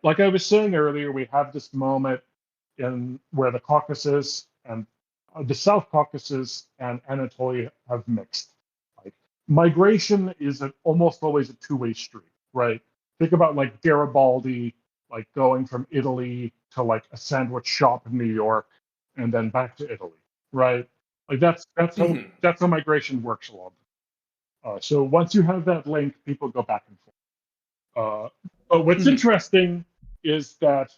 like I was saying earlier, we have this moment in where the Caucasus and the South Caucasus and Anatolia have mixed. Like migration is almost always a two-way street, right? Think about like Garibaldi, like going from Italy to like a sandwich shop in New York and then back to Italy, right? Like that's how migration works a lot. So once you have that link, people go back and forth. But what's interesting is that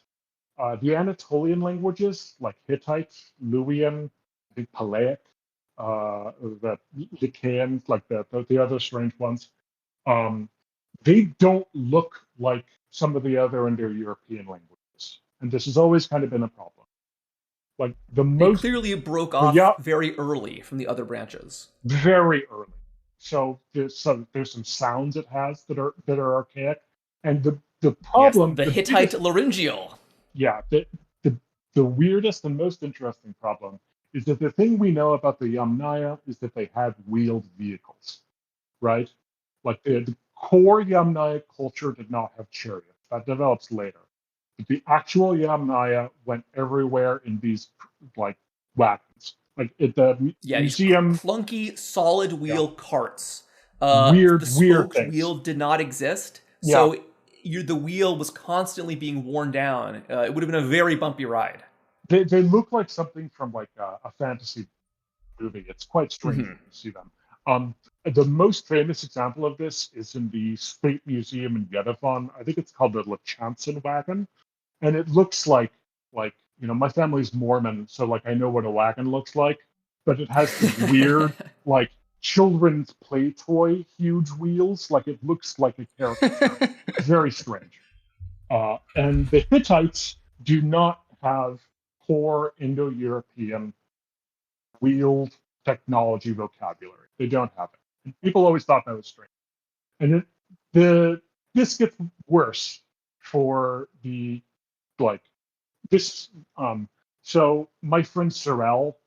the Anatolian languages, like Hittite, Luwian, the Palaic, the Lycaean, like the other strange ones, they don't look like some of the other Indo-European languages, and this has always kind of been a problem. Like they clearly broke off very early from the other branches. Very early. So there's some sounds it has that are archaic, and the problem the Hittite laryngeal. Yeah, the weirdest and most interesting problem is that the thing we know about the Yamnaya is that they had wheeled vehicles, right? Like the core Yamnaya culture did not have chariots. That develops later. But the actual Yamnaya went everywhere in these like wagons. Like at the museum. These clunky solid wheel carts. The Weird spoked things. wheel did not exist, Yeah. so the wheel was constantly being worn down. It would have been a very bumpy ride. They look like something from like a fantasy movie. It's quite strange when you see them. The most famous example of this is in the State Museum in Yerevan. I think it's called the Lachanson wagon, and it looks like my family's Mormon, so like I know what a wagon looks like, but it has these weird like children's play toy huge wheels. Like it looks like a caricature. Very strange. And the Hittites do not have core Indo-European wheeled technology vocabulary. They don't have it. And people always thought that was strange. And this gets worse for the like this. So my friend Sorel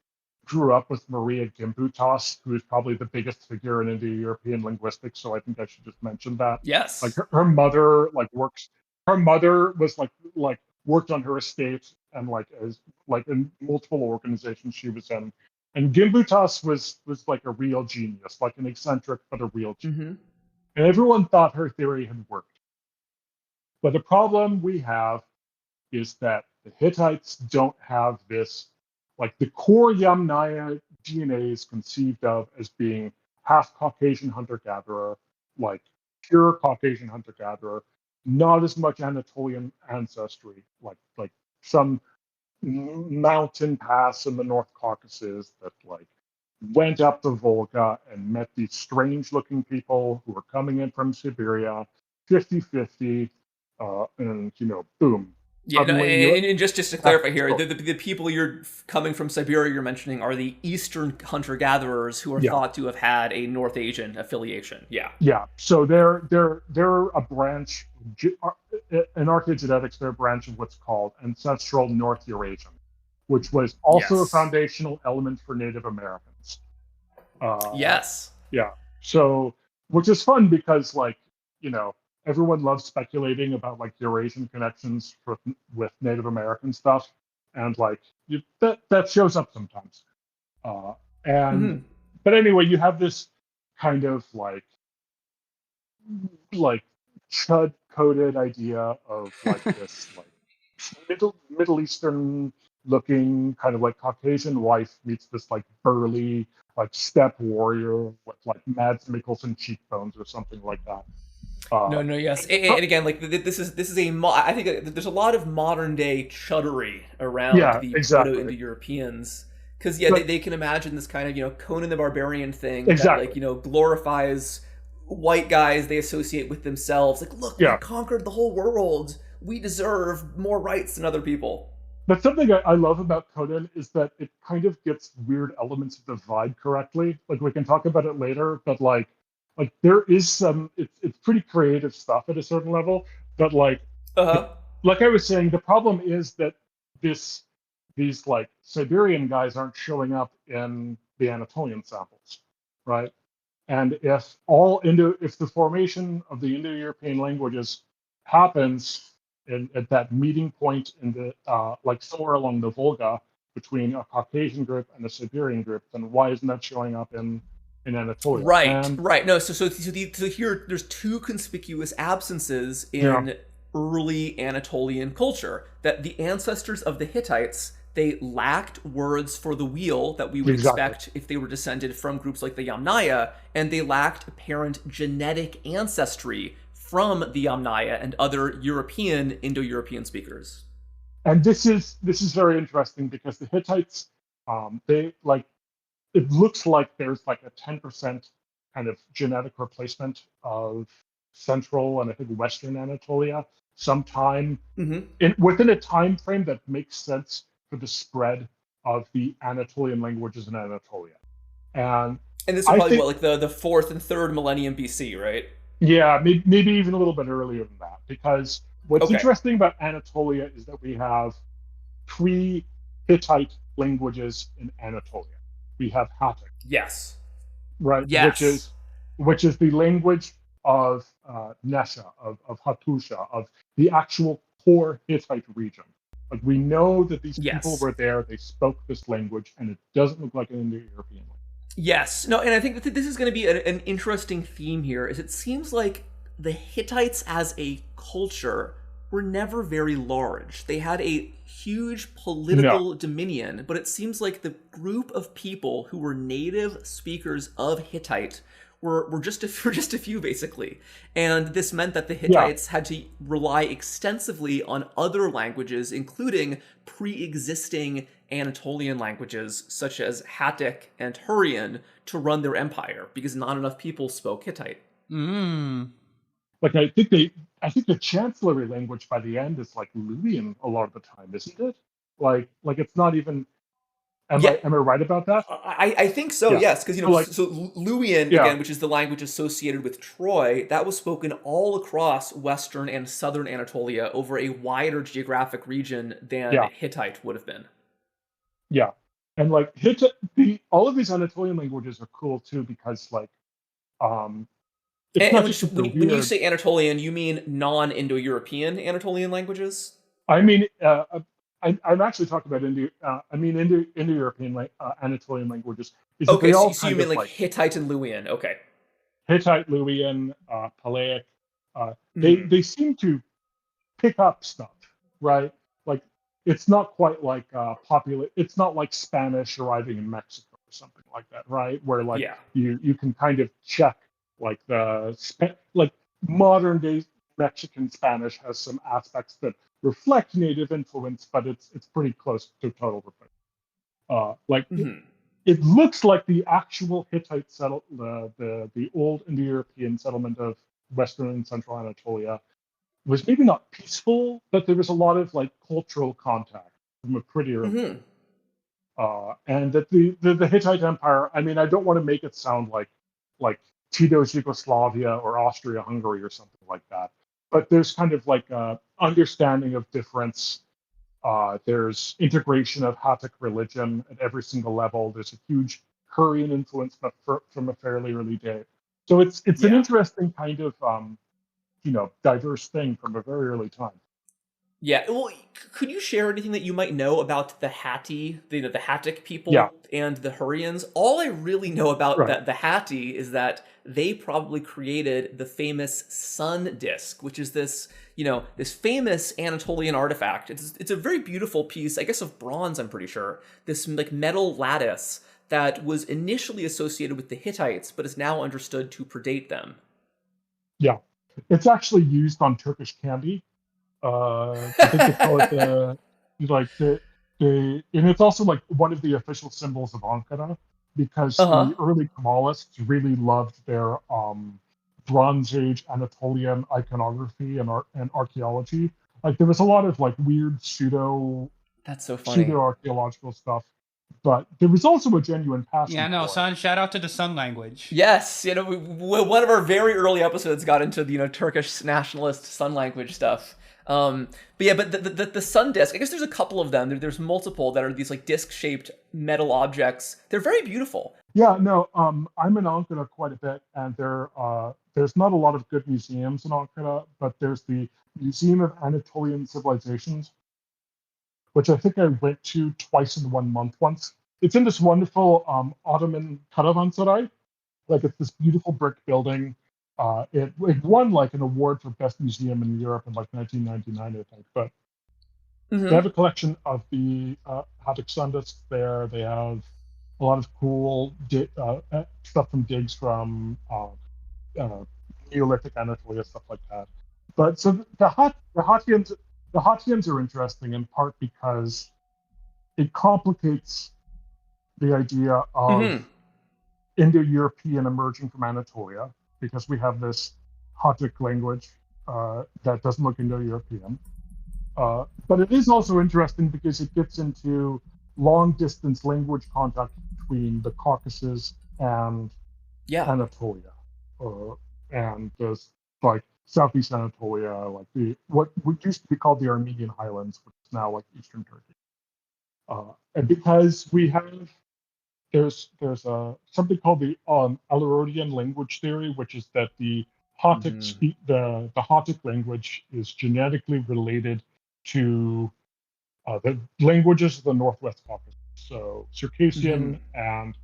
grew up with Maria Gimbutas, who is probably the biggest figure in Indo-European linguistics. So I think I should just mention that. Yes. Like her mother works. Her mother was like worked on her estate and like as like in multiple organizations she was in. And Gimbutas was like a real genius, like an eccentric but a real genius. And everyone thought her theory had worked. But the problem we have is that the Hittites don't have this, like the core Yamnaya DNA is conceived of as being half Caucasian hunter-gatherer, like pure Caucasian hunter-gatherer, not as much Anatolian ancestry, like some mountain pass in the North Caucasus that like went up the Volga and met these strange looking people who were coming in from Siberia, 50-50, and boom. Yeah, no, and just to clarify here, the people you're coming from Siberia you're mentioning are the Eastern hunter-gatherers who are thought to have had a North Asian affiliation. Yeah. So they're a branch, in archaeogenetics, they're a branch of what's called ancestral North Eurasian, which was also a foundational element for Native Americans. Yes. Yeah. So, which is fun because everyone loves speculating about like Eurasian connections with Native American stuff, and like that shows up sometimes. But anyway, you have this kind of like chud coded idea of like this like Middle Eastern looking kind of like Caucasian wife meets this like burly like steppe warrior with like Mads Mikkelsen cheekbones or something like that. Yes, and again, like this is I think there's a lot of modern day chuddery around the Proto-Indo-Europeans, because they can imagine this kind of Conan the Barbarian thing that like glorifies white guys they associate with themselves. Like, look, we conquered the whole world. We deserve more rights than other people. But something I love about Conan is that it kind of gets weird elements of the vibe correctly. Like we can talk about it later, but like there is some it's pretty creative stuff at a certain level, but like I was saying, the problem is that these like Siberian guys aren't showing up in the Anatolian samples, right? And if the formation of the Indo-European languages happens at that meeting point in the like somewhere along the Volga between a Caucasian group and a Siberian group, then why isn't that showing up in Anatolia? Right. No, so here there's two conspicuous absences in early Anatolian culture. That the ancestors of the Hittites, they lacked words for the wheel that we would expect if they were descended from groups like the Yamnaya, and they lacked apparent genetic ancestry from the Yamnaya and other Indo-European speakers. And this is very interesting because the Hittites, they like, it looks like there's like a 10% kind of genetic replacement of central and I think Western Anatolia sometime within a time frame that makes sense for the spread of the Anatolian languages in Anatolia. And this is probably like the 4th and 3rd millennium BC, right? Yeah, maybe even a little bit earlier than that, because what's interesting about Anatolia is that we have pre-Hittite languages in Anatolia. We have Hattic, Yes. right, Yes. which is the language of Nesha, of Hattusha, of the actual core Hittite region. Like we know that these people Yes. were there, they spoke this language, and it doesn't look like an Indo-European language. Yes. No, and I think that this is going to be an interesting theme here. Is it seems like the Hittites as a culture were never very large. They had a huge political No. dominion, but it seems like the group of people who were native speakers of Hittite were just a few basically. And this meant that the Hittites had to rely extensively on other languages, including pre-existing Anatolian languages such as Hattic and Hurrian, to run their empire because not enough people spoke Hittite. Like I think the chancellery language by the end is like Luwian a lot of the time, isn't it? Like it's not even. Am I right about that? I think so, yes, because so Luwian again, which is the language associated with Troy, that was spoken all across Western and Southern Anatolia over a wider geographic region than Hittite would have been. Yeah, and like Hittite, all of these Anatolian languages are cool too because it's not just when you say Anatolian, you mean non-Indo-European Anatolian languages? I mean, I'm actually talking about Indo-European Anatolian languages. Okay, so you mean like Hittite and Luwian? Okay. Hittite, Luwian, Palaic. They seem to pick up stuff, right? Like it's not quite like It's not like Spanish arriving in Mexico or something like that, right? Where like you can kind of check like like modern day Mexican Spanish has some aspects that reflect native influence, but it's pretty close to total replacement. It looks like the actual Hittite the old Indo-European settlement of Western and Central Anatolia was maybe not peaceful, but there was a lot of like cultural contact from a pretty early. And that the Hittite Empire, I mean, I don't want to make it sound like Tito's Yugoslavia or Austria-Hungary or something like that, but there's kind of like a understanding of difference. There's integration of Hattic religion at every single level. There's a huge Hurrian influence from a fairly early day. So it's an interesting kind of diverse thing from a very early time. Yeah, well, could you share anything that you might know about the Hatti, the Hattic people and the Hurrians? All I really know about the Hatti is that they probably created the famous sun disk, which is this, this famous Anatolian artifact. It's a very beautiful piece, I guess of bronze, I'm pretty sure. This like metal lattice that was initially associated with the Hittites, but is now understood to predate them. Yeah, it's actually used on Turkish candy. I think they call it and it's also like one of the official symbols of Ankara because the early Kemalists really loved their Bronze Age Anatolian iconography and archaeology. Like there was a lot of like weird pseudo archaeological stuff, but there was also a genuine passion. Yeah, no, son. Shout out to the sun language. Yes, one of our very early episodes got into the Turkish nationalist sun language stuff. But the sun disk, I guess there's a couple of them. There's multiple that are these like disc-shaped metal objects. They're very beautiful. Yeah, no, I'm in Ankara quite a bit, and there's not a lot of good museums in Ankara, but there's the Museum of Anatolian Civilizations, which I think I went to twice in 1 month once. It's in this wonderful Ottoman caravanserai. Like it's this beautiful brick building. It won like an award for best museum in Europe in like 1999, I think. But they have a collection of the Hattic sun disks there. They have a lot of cool stuff from digs from Neolithic Anatolia, stuff like that. But so the Hattians are interesting in part because it complicates the idea of Indo-European emerging from Anatolia, because we have this Hattic language that doesn't look Indo-European. But it is also interesting because it gets into long-distance language contact between the Caucasus and Anatolia, and there's like Southeast Anatolia, like what used to be called the Armenian Highlands, which is now like Eastern Turkey. And because we have there's something called the Alurodian language theory, which is that the the Hattic language is genetically related to the languages of the Northwest Caucasus, so Circassian and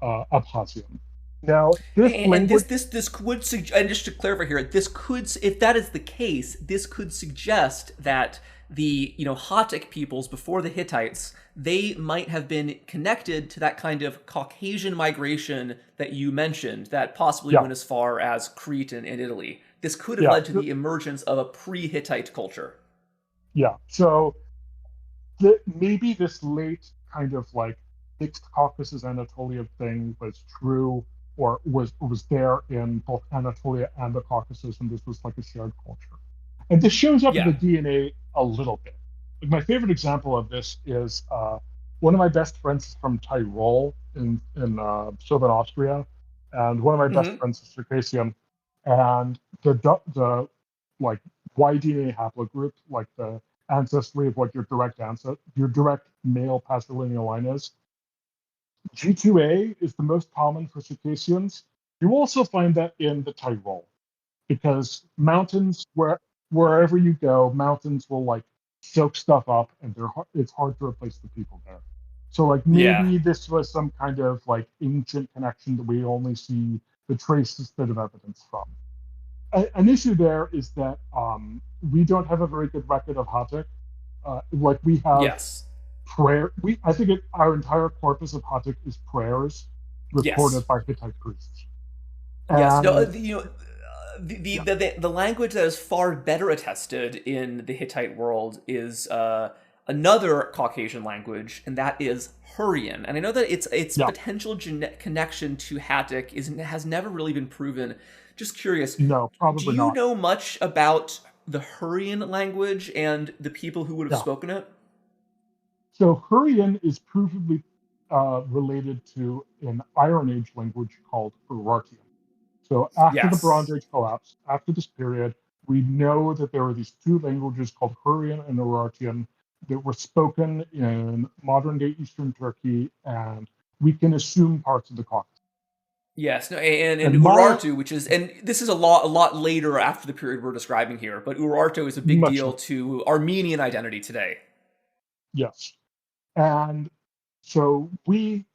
Abkhazian. Now, this And language, this could and just to clarify here, this could, if that is the case, this could suggest that the Hattic peoples before the Hittites, they might have been connected to that kind of Caucasian migration that you mentioned, that possibly went as far as Crete and Italy. This could have led to the emergence of a pre-Hittite culture. Yeah, so maybe this late kind of like mixed Caucasus Anatolia thing was true, or was there in both Anatolia and the Caucasus, and this was like a shared culture. And this shows up in the DNA a little bit. Like, my favorite example of this is one of my best friends is from Tyrol in Southern Austria, and one of my best friends is Circassian. And the like Y-DNA haplogroup, like the ancestry of what your direct male patrilineal line is, G2A is the most common for Circassians. You also find that in the Tyrol, because mountains, wherever you go, mountains will like soak stuff up, and it's hard to replace the people there. So like maybe this was some kind of like ancient connection that we only see the traces bit of evidence from. An issue there is that we don't have a very good record of Hattic. Like we have prayer. I think our entire corpus of Hattic is prayers recorded by Hittite priests. Yes, no, the language that is far better attested in the Hittite world is another Caucasian language, and that is Hurrian. And I know that its potential connection to Hattic has never really been proven. Just curious. No, probably not. Do you know much about the Hurrian language and the people who would have spoken it? So Hurrian is provably related to an Iron Age language called Urartian. So after the Bronze Age collapse, after this period, we know that there were these two languages called Hurrian and Urartian that were spoken in modern-day Eastern Turkey, and we can assume parts of the Caucasus. Yes, no, and Urartu, which is, and this is a lot later after the period we're describing here, but Urartu is a big deal to Armenian identity today. Yes, and so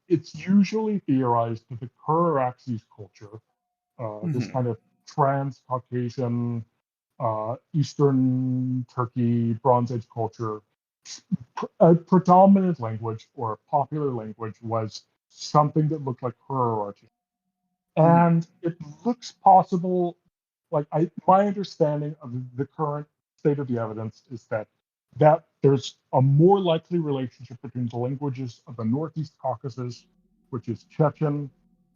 it's usually theorized that the Karaxes culture, this kind of trans-Caucasian, Eastern Turkey Bronze Age culture, a predominant language or a popular language was something that looked like Urartian. And it looks possible, like my understanding of the current state of the evidence is that there's a more likely relationship between the languages of the Northeast Caucasus, which is Chechen,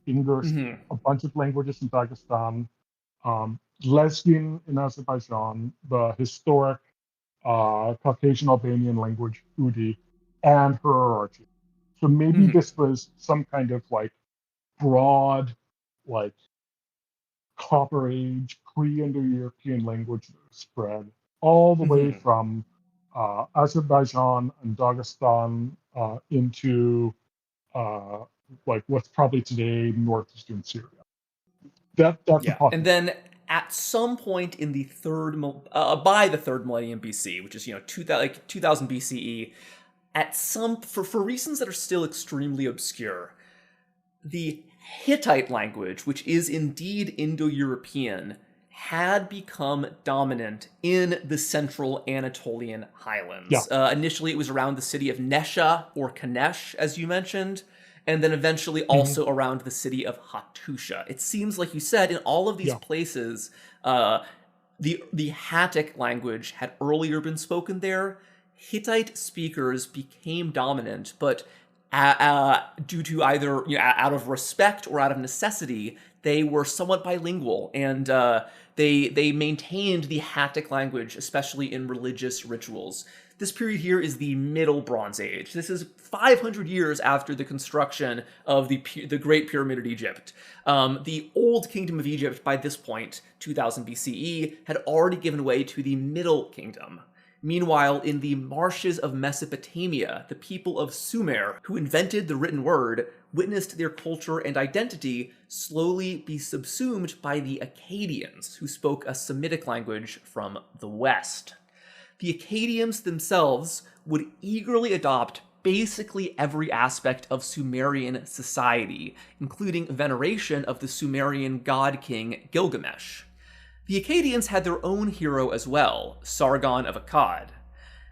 English, a bunch of languages in Dagestan, Lesgin in Azerbaijan, the historic Caucasian Albanian language Udi, and Urartian. So maybe this was some kind of like broad, like Copper Age, pre-Indo-European language that was spread all the way from Azerbaijan and Dagestan into like what's probably today northeastern Syria. That's a possibility. And then at some point in the by the third millennium BC, which is 2000 BCE, at some for reasons that are still extremely obscure, the Hittite language, which is indeed Indo-European, had become dominant in the central Anatolian highlands. Initially, it was around the city of Nesha or Kanesh, as you mentioned, and then eventually also around the city of Hattusha. It seems like you said in all of these places, the Hattic language had earlier been spoken there. Hittite speakers became dominant, but due to either out of respect or out of necessity, they were somewhat bilingual, and they maintained the Hattic language, especially in religious rituals. This period here is the Middle Bronze Age. This is 500 years after the construction of the Great Pyramid of Egypt. The Old Kingdom of Egypt, by this point, 2000 BCE, had already given way to the Middle Kingdom. Meanwhile, in the marshes of Mesopotamia, the people of Sumer, who invented the written word, witnessed their culture and identity slowly be subsumed by the Akkadians, who spoke a Semitic language from the west. The Akkadians themselves would eagerly adopt basically every aspect of Sumerian society, including veneration of the Sumerian god-king Gilgamesh. The Akkadians had their own hero as well, Sargon of Akkad.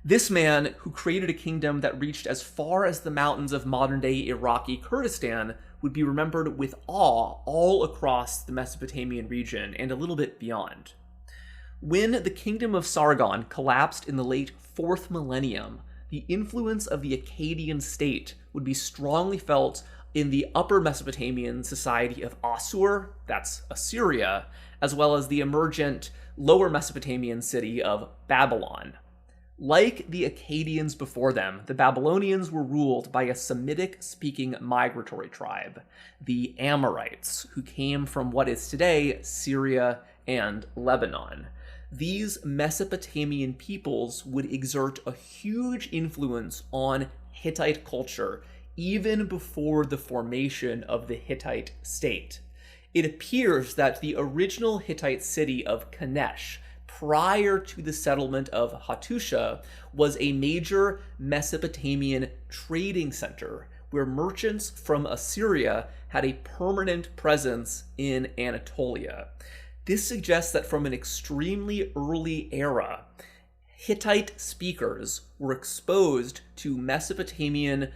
This man, who created a kingdom that reached as far as the mountains of modern-day Iraqi Kurdistan, would be remembered with awe all across the Mesopotamian region and a little bit beyond. When the kingdom of Sargon collapsed in the late 4th millennium, the influence of the Akkadian state would be strongly felt in the upper Mesopotamian society of Assur, that's Assyria, as well as the emergent lower Mesopotamian city of Babylon. Like the Akkadians before them, the Babylonians were ruled by a Semitic-speaking migratory tribe, the Amorites, who came from what is today Syria and Lebanon. These Mesopotamian peoples would exert a huge influence on Hittite culture even before the formation of the Hittite state. It appears that the original Hittite city of Kanesh, prior to the settlement of Hattusha, was a major Mesopotamian trading center where merchants from Assyria had a permanent presence in Anatolia. This suggests that from an extremely early era, Hittite speakers were exposed to Mesopotamian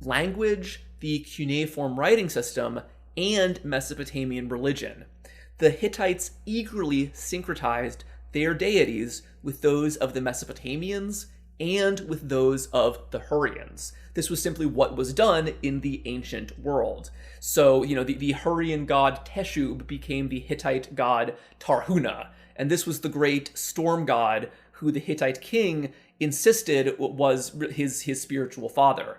language, the cuneiform writing system, and Mesopotamian religion. The Hittites eagerly syncretized their deities with those of the Mesopotamians and with those of the Hurrians. This was simply what was done in the ancient world. So, the Hurrian god Teshub became the Hittite god Tarhuna, and this was the great storm god who the Hittite king insisted was his spiritual father.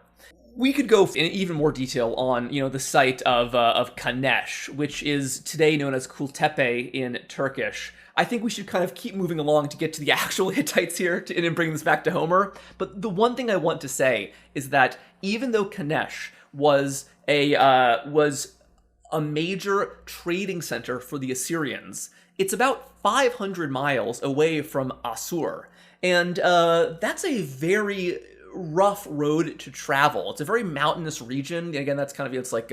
We could go in even more detail on, the site of Kanesh, which is today known as Kultepe in Turkish. I think we should kind of keep moving along to get to the actual Hittites here and bring this back to Homer. But the one thing I want to say is that even though Kanesh was a major trading center for the Assyrians, it's about 500 miles away from Assur. And that's a very rough road to travel. It's a very mountainous region. Again, that's kind of, it's like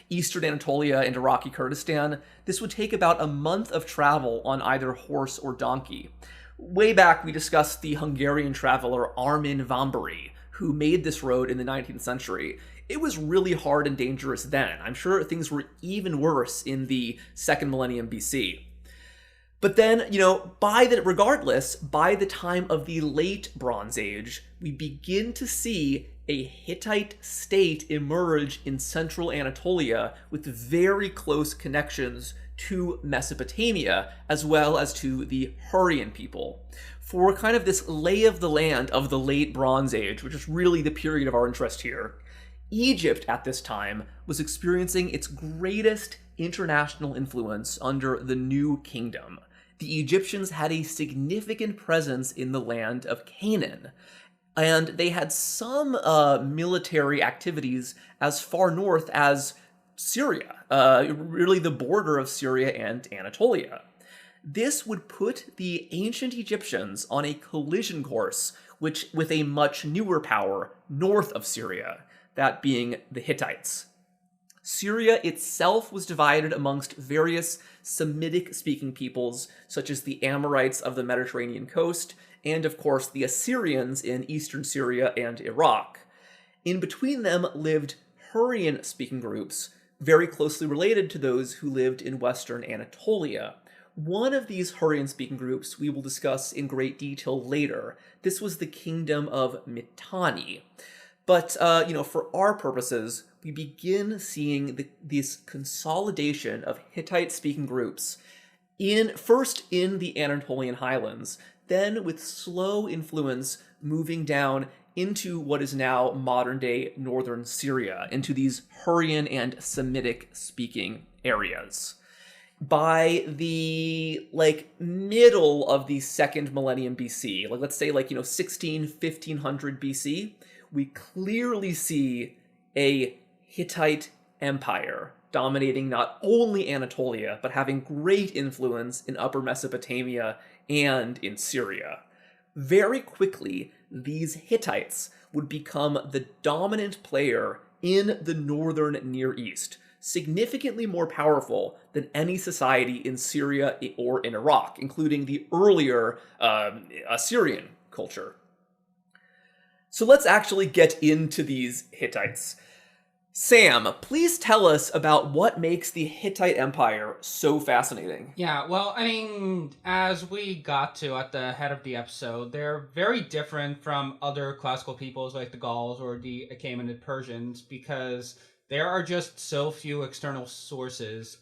eastern Anatolia and Iraqi Kurdistan. This would take about a month of travel on either horse or donkey. Way back, we discussed the Hungarian traveler Armin Vambari, who made this road in the 19th century. It was really hard and dangerous then. I'm sure things were even worse in the 2nd millennium BC. But then, regardless, by the time of the late Bronze Age, we begin to see a Hittite state emerge in central Anatolia with very close connections to Mesopotamia, as well as to the Hurrian people. For kind of this lay of the land of the late Bronze Age, which is really the period of our interest here, Egypt at this time was experiencing its greatest international influence under the New Kingdom. The Egyptians had a significant presence in the land of Canaan, and they had some military activities as far north as Syria, really the border of Syria and Anatolia. This would put the ancient Egyptians on a collision course with a much newer power north of Syria, that being the Hittites. Syria itself was divided amongst various Semitic-speaking peoples, such as the Amorites of the Mediterranean coast, and of course the Assyrians in eastern Syria and Iraq. In between them lived Hurrian-speaking groups, very closely related to those who lived in western Anatolia. One of these Hurrian-speaking groups we will discuss in great detail later. This was the kingdom of Mitanni. But, for our purposes, we begin seeing this consolidation of Hittite-speaking groups first in the Anatolian highlands, then with slow influence moving down into what is now modern-day northern Syria, into these Hurrian and Semitic-speaking areas. by the middle of the second millennium BC, let's say 1500 BC, we clearly see a Hittite empire dominating not only Anatolia, but having great influence in Upper Mesopotamia and in Syria. Very quickly, these Hittites would become the dominant player in the northern Near East, significantly more powerful than any society in Syria or in Iraq, including the earlier Assyrian culture. So let's actually get into these Hittites. Sam, please tell us about what makes the Hittite Empire so fascinating. Yeah, well, I mean, as we got to at the head of the episode, they're very different from other classical peoples like the Gauls or the Achaemenid Persians because there are just so few external sources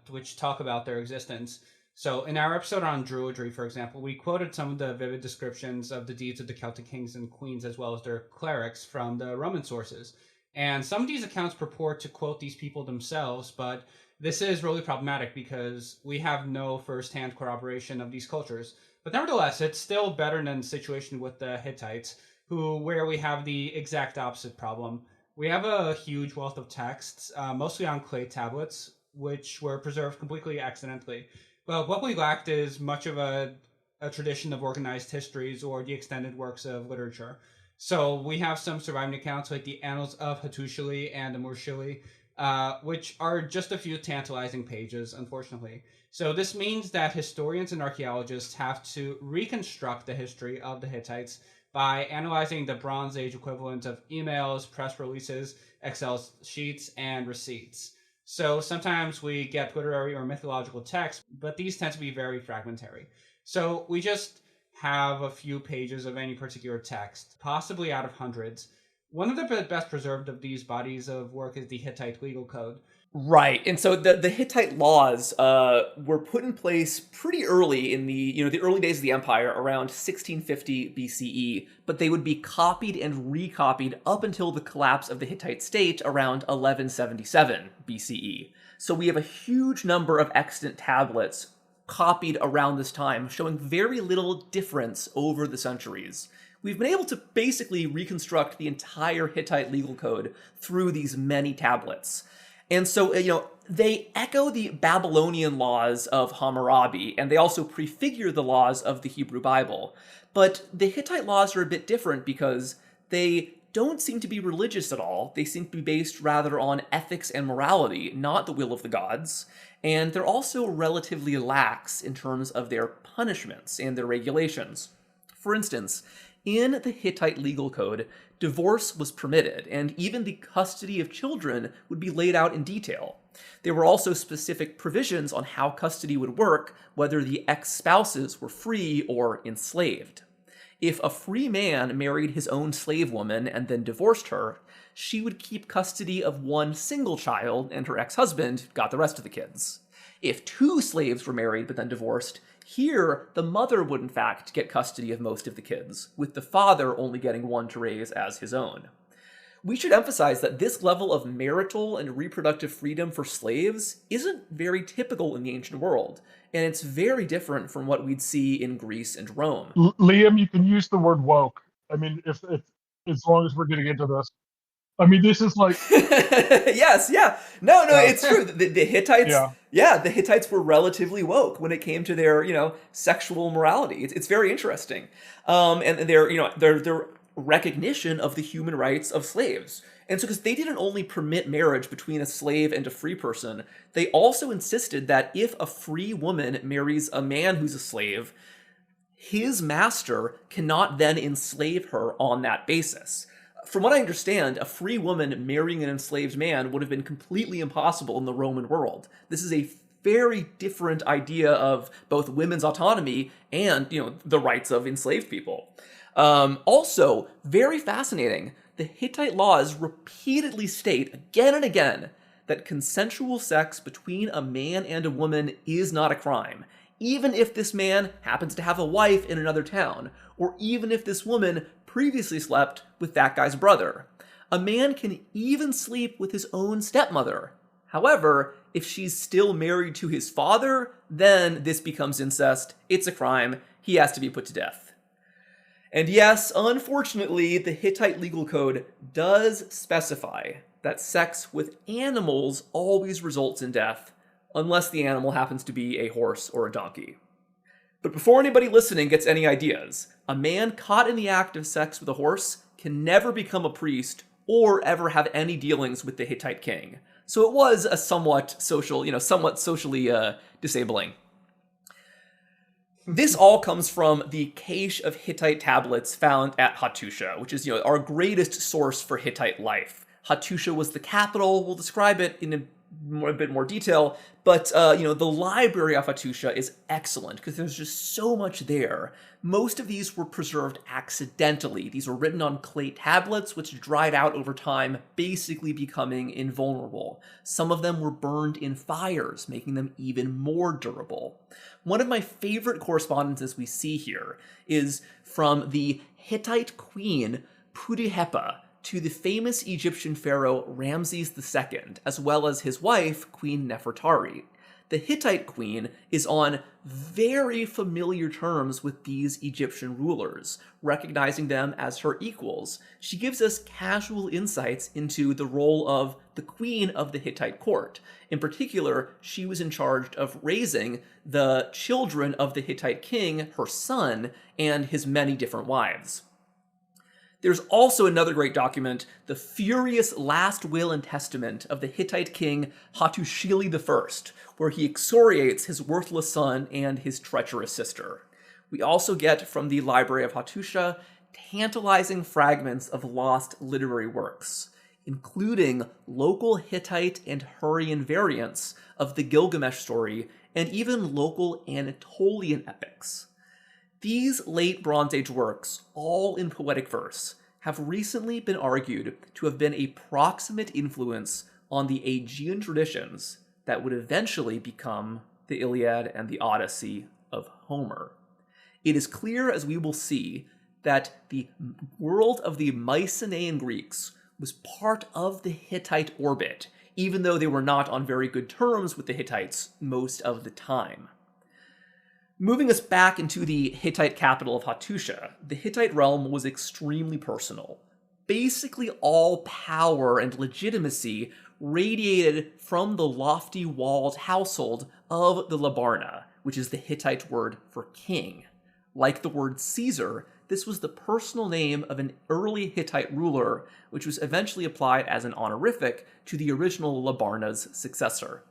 which talk about their existence. So in our episode on Druidry, for example, we quoted some of the vivid descriptions of the deeds of the Celtic kings and queens as well as their clerics from the Roman sources. And some of these accounts purport to quote these people themselves, but this is really problematic because we have no first-hand corroboration of these cultures. But nevertheless, it's still better than the situation with the Hittites, where we have the exact opposite problem. We have a huge wealth of texts, mostly on clay tablets, which were preserved completely accidentally. But what we lacked is much of a tradition of organized histories or the extended works of literature. So we have some surviving accounts like the Annals of Hattusili and the Murshili, which are just a few tantalizing pages, unfortunately. So this means that historians and archaeologists have to reconstruct the history of the Hittites by analyzing the Bronze Age equivalent of emails, press releases, Excel sheets, and receipts. So sometimes we get literary or mythological texts, but these tend to be very fragmentary. So we just have a few pages of any particular text, possibly out of hundreds. One of the best preserved of these bodies of work is the Hittite legal code. Right, and so the Hittite laws were put in place pretty early in the early days of the empire, around 1650 BCE, but they would be copied and recopied up until the collapse of the Hittite state around 1177 BCE. So we have a huge number of extant tablets copied around this time, showing very little difference over the centuries. We've been able to basically reconstruct the entire Hittite legal code through these many tablets. And so, they echo the Babylonian laws of Hammurabi, and they also prefigure the laws of the Hebrew Bible. But the Hittite laws are a bit different because they don't seem to be religious at all. They seem to be based rather on ethics and morality, not the will of the gods. And they're also relatively lax in terms of their punishments and their regulations. For instance, in the Hittite legal code, divorce was permitted, and even the custody of children would be laid out in detail. There were also specific provisions on how custody would work, whether the ex-spouses were free or enslaved. If a free man married his own slave woman and then divorced her, she would keep custody of one single child, and her ex-husband got the rest of the kids. If two slaves were married but then divorced, here, the mother would in fact get custody of most of the kids, with the father only getting one to raise as his own. We should emphasize that this level of marital and reproductive freedom for slaves isn't very typical in the ancient world, and it's very different from what we'd see in Greece and Rome. Liam, you can use the word woke. I mean, if as long as we're getting into this. I mean, this is like... Yes, yeah. No, it's true. The Hittites, the Hittites were relatively woke when it came to their, sexual morality. It's very interesting. And their recognition of the human rights of slaves. And so, because they didn't only permit marriage between a slave and a free person, they also insisted that if a free woman marries a man who's a slave, his master cannot then enslave her on that basis. From what I understand, a free woman marrying an enslaved man would have been completely impossible in the Roman world. This is a very different idea of both women's autonomy and, the rights of enslaved people. Also, very fascinating, the Hittite laws repeatedly state again and again that consensual sex between a man and a woman is not a crime, even if this man happens to have a wife in another town, or even if this woman previously slept with that guy's brother. A man can even sleep with his own stepmother. However, if she's still married to his father, then this becomes incest. It's a crime. He has to be put to death. And yes, unfortunately, the Hittite legal code does specify that sex with animals always results in death, unless the animal happens to be a horse or a donkey. But before anybody listening gets any ideas, a man caught in the act of sex with a horse can never become a priest or ever have any dealings with the Hittite king. So it was a somewhat socially disabling. This all comes from the cache of Hittite tablets found at Hattusha, which is, our greatest source for Hittite life. Hattusha was the capital. We'll describe it in a bit more detail, but the library of Hattusha is excellent because there's just so much there. Most of these were preserved accidentally. These were written on clay tablets, which dried out over time, basically becoming invulnerable. Some of them were burned in fires, making them even more durable. One of my favorite correspondences we see here is from the Hittite queen Pudihepa to the famous Egyptian pharaoh Ramses II, as well as his wife, Queen Nefertari. The Hittite queen is on very familiar terms with these Egyptian rulers, recognizing them as her equals. She gives us casual insights into the role of the queen of the Hittite court. In particular, she was in charge of raising the children of the Hittite king, her son, and his many different wives. There's also another great document, the furious last will and testament of the Hittite king Hattusili I, where he excoriates his worthless son and his treacherous sister. We also get from the library of Hattusha tantalizing fragments of lost literary works, including local Hittite and Hurrian variants of the Gilgamesh story and even local Anatolian epics. These late Bronze Age works, all in poetic verse, have recently been argued to have been a proximate influence on the Aegean traditions that would eventually become the Iliad and the Odyssey of Homer. It is clear, as we will see, that the world of the Mycenaean Greeks was part of the Hittite orbit, even though they were not on very good terms with the Hittites most of the time. Moving us back into the Hittite capital of Hattusha, the Hittite realm was extremely personal. Basically all power and legitimacy radiated from the lofty walled household of the Labarna, which is the Hittite word for king. Like the word Caesar, this was the personal name of an early Hittite ruler, which was eventually applied as an honorific to the original Labarna's successor.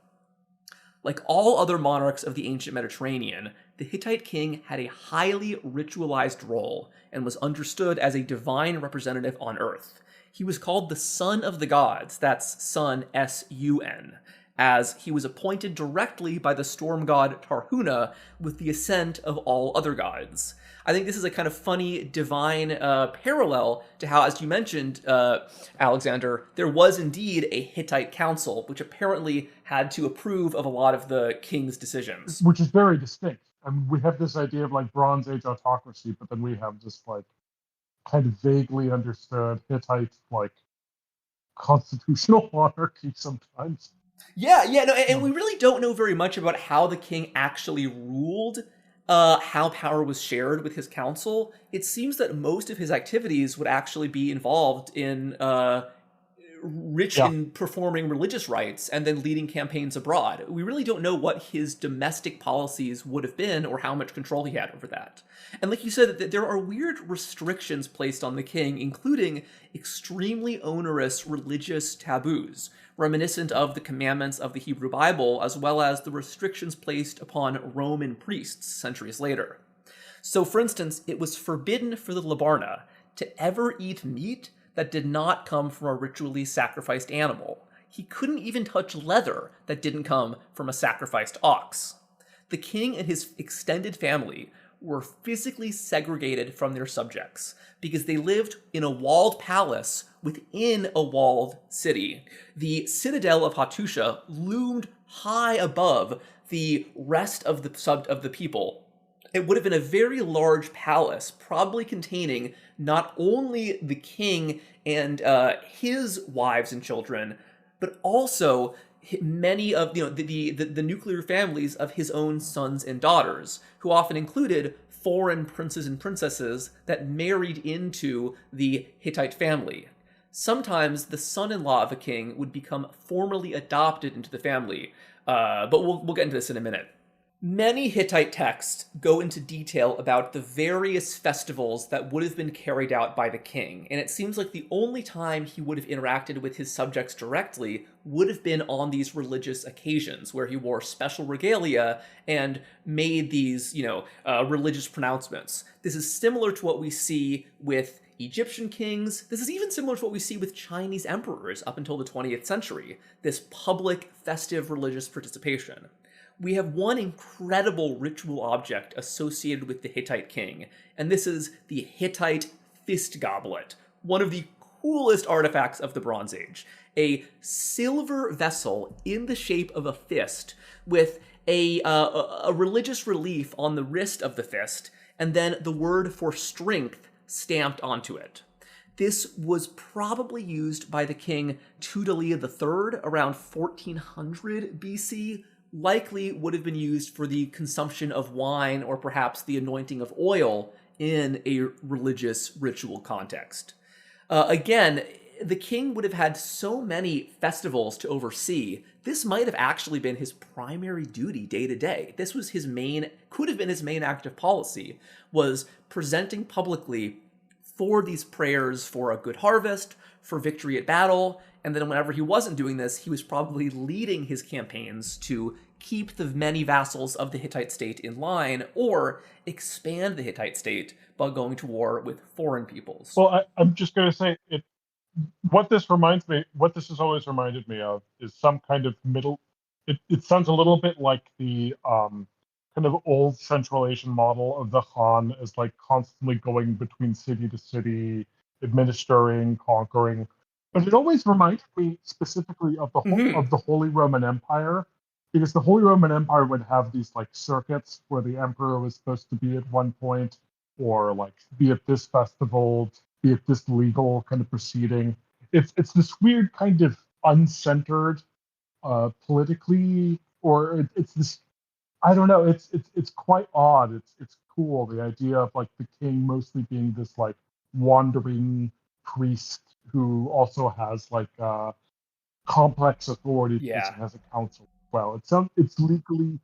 Like all other monarchs of the ancient Mediterranean, the Hittite king had a highly ritualized role and was understood as a divine representative on earth. He was called the son of the gods, that's son S-U-N, as he was appointed directly by the storm god Tarhuna with the assent of all other gods. I think this is a kind of funny divine parallel to how, as you mentioned, Alexander, there was indeed a Hittite council, which apparently had to approve of a lot of the king's decisions. Which is very distinct. I mean, we have this idea of like Bronze Age autocracy, but then we have this like kind of vaguely understood Hittite like constitutional monarchy sometimes. Yeah, and we really don't know very much about how the king actually ruled, how power was shared with his council. It seems that most of his activities would actually be involved in in performing religious rites and then leading campaigns abroad. We really don't know what his domestic policies would have been or how much control he had over that. And like you said, that there are weird restrictions placed on the king, including extremely onerous religious taboos, reminiscent of the commandments of the Hebrew Bible, as well as the restrictions placed upon Roman priests centuries later. So, for instance, it was forbidden for the Labarna to ever eat meat that did not come from a ritually sacrificed animal. He couldn't even touch leather that didn't come from a sacrificed ox. The king and his extended family were physically segregated from their subjects because they lived in a walled palace within a walled city. The citadel of Hattusha loomed high above the rest of the people. It would have been a very large palace, probably containing not only the king and his wives and children, but also many of the nuclear families of his own sons and daughters, who often included foreign princes and princesses that married into the Hittite family. Sometimes the son-in-law of a king would become formally adopted into the family, but we'll get into this in a minute. Many Hittite texts go into detail about the various festivals that would have been carried out by the king, and it seems like the only time he would have interacted with his subjects directly would have been on these religious occasions, where he wore special regalia and made these, religious pronouncements. This is similar to what we see with Egyptian kings. This is even similar to what we see with Chinese emperors up until the 20th century, this public, festive religious participation. We have one incredible ritual object associated with the Hittite king, and this is the Hittite fist goblet, one of the coolest artifacts of the Bronze Age. A silver vessel in the shape of a fist with a religious relief on the wrist of the fist, and then the word for strength stamped onto it. This was probably used by the king Tudaliya III around 1400 BC, likely would have been used for the consumption of wine or perhaps the anointing of oil in a religious ritual context. Again, the king would have had so many festivals to oversee, this might have actually been his primary duty day to day. This was could have been his main act of policy, was presenting publicly for these prayers for a good harvest, for victory at battle, and then whenever he wasn't doing this, he was probably leading his campaigns to keep the many vassals of the Hittite state in line or expand the Hittite state by going to war with foreign peoples. Well, I'm just going to say, what this has always reminded me of is some kind of it sounds a little bit like the kind of old Central Asian model of the Khan as like constantly going between city to city, administering, conquering. But it always reminds me specifically of the Holy Roman Empire, because the Holy Roman Empire would have these like circuits where the emperor was supposed to be at one point, or like be at this festival, be at this legal kind of proceeding. It's this weird kind of uncentered, politically, or it's this. I don't know. It's quite odd. It's cool. The idea of like the king mostly being this like wandering priest who also has like complex authority because he has a council as well. It's legally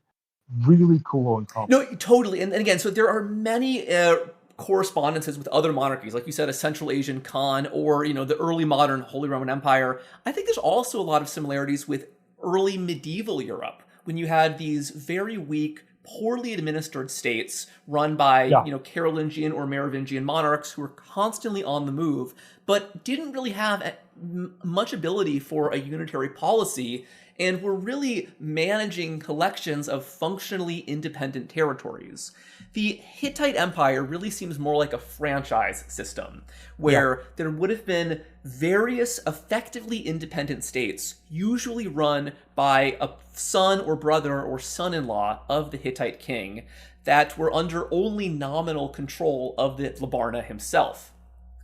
really cool and complex. No, totally. And again, so there are many correspondences with other monarchies, like you said, a Central Asian Khan, or the early modern Holy Roman Empire. I think there's also a lot of similarities with early medieval Europe, when you had these very weak, poorly administered states run by Carolingian or Merovingian monarchs who were constantly on the move, but didn't really have much ability for a unitary policy, and were really managing collections of functionally independent territories. The Hittite Empire really seems more like a franchise system, where there would have been various effectively independent states, usually run by a son or brother or son-in-law of the Hittite king, that were under only nominal control of the Labarna himself.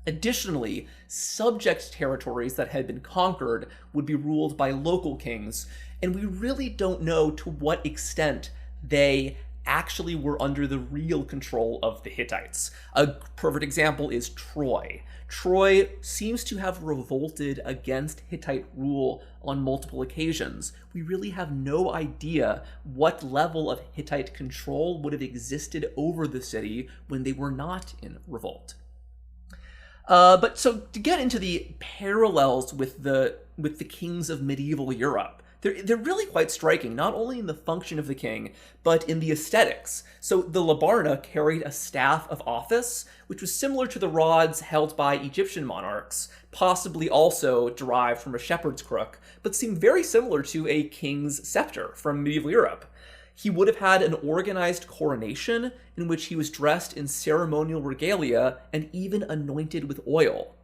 Additionally, subject territories that had been conquered would be ruled by local kings, and we really don't know to what extent they actually were under the real control of the Hittites. A perfect example is Troy. Troy seems to have revolted against Hittite rule on multiple occasions. We really have no idea what level of Hittite control would have existed over the city when they were not in revolt. But so to get into the parallels with the kings of medieval Europe, they're really quite striking, not only in the function of the king, but in the aesthetics. So the Labarna carried a staff of office, which was similar to the rods held by Egyptian monarchs, possibly also derived from a shepherd's crook, but seemed very similar to a king's scepter from medieval Europe. He would have had an organized coronation in which he was dressed in ceremonial regalia and even anointed with oil.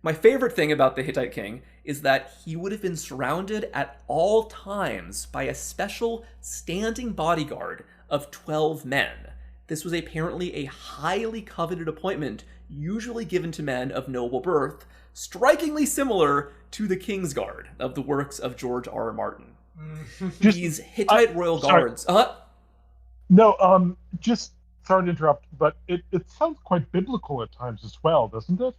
My favorite thing about the Hittite king is that he would have been surrounded at all times by a special standing bodyguard of 12 men. This was apparently a highly coveted appointment, usually given to men of noble birth, strikingly similar to the King's Guard of the works of George R. R. Martin. These Hittite royal guards. No, just sorry to interrupt, but it sounds quite biblical at times as well, doesn't it?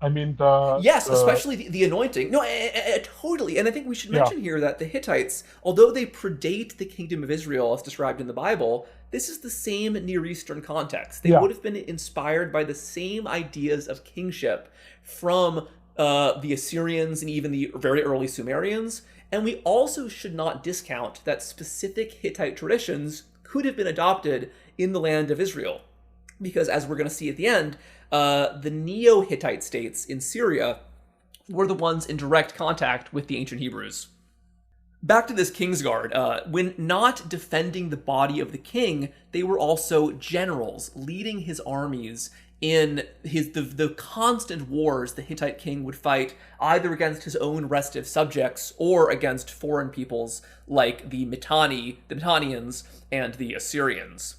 I mean, yes, especially the anointing. No, totally. And I think we should mention here that the Hittites, although they predate the kingdom of Israel as described in the Bible, this is the same Near Eastern context. They would have been inspired by the same ideas of kingship from the Assyrians and even the very early Sumerians. And we also should not discount that specific Hittite traditions could have been adopted in the land of Israel. Because as we're going to see at the end, the Neo-Hittite states in Syria were the ones in direct contact with the ancient Hebrews. Back to this Kingsguard, when not defending the body of the king, they were also generals leading his armies in the constant wars the Hittite king would fight either against his own restive subjects or against foreign peoples like the Mitannians and the Assyrians.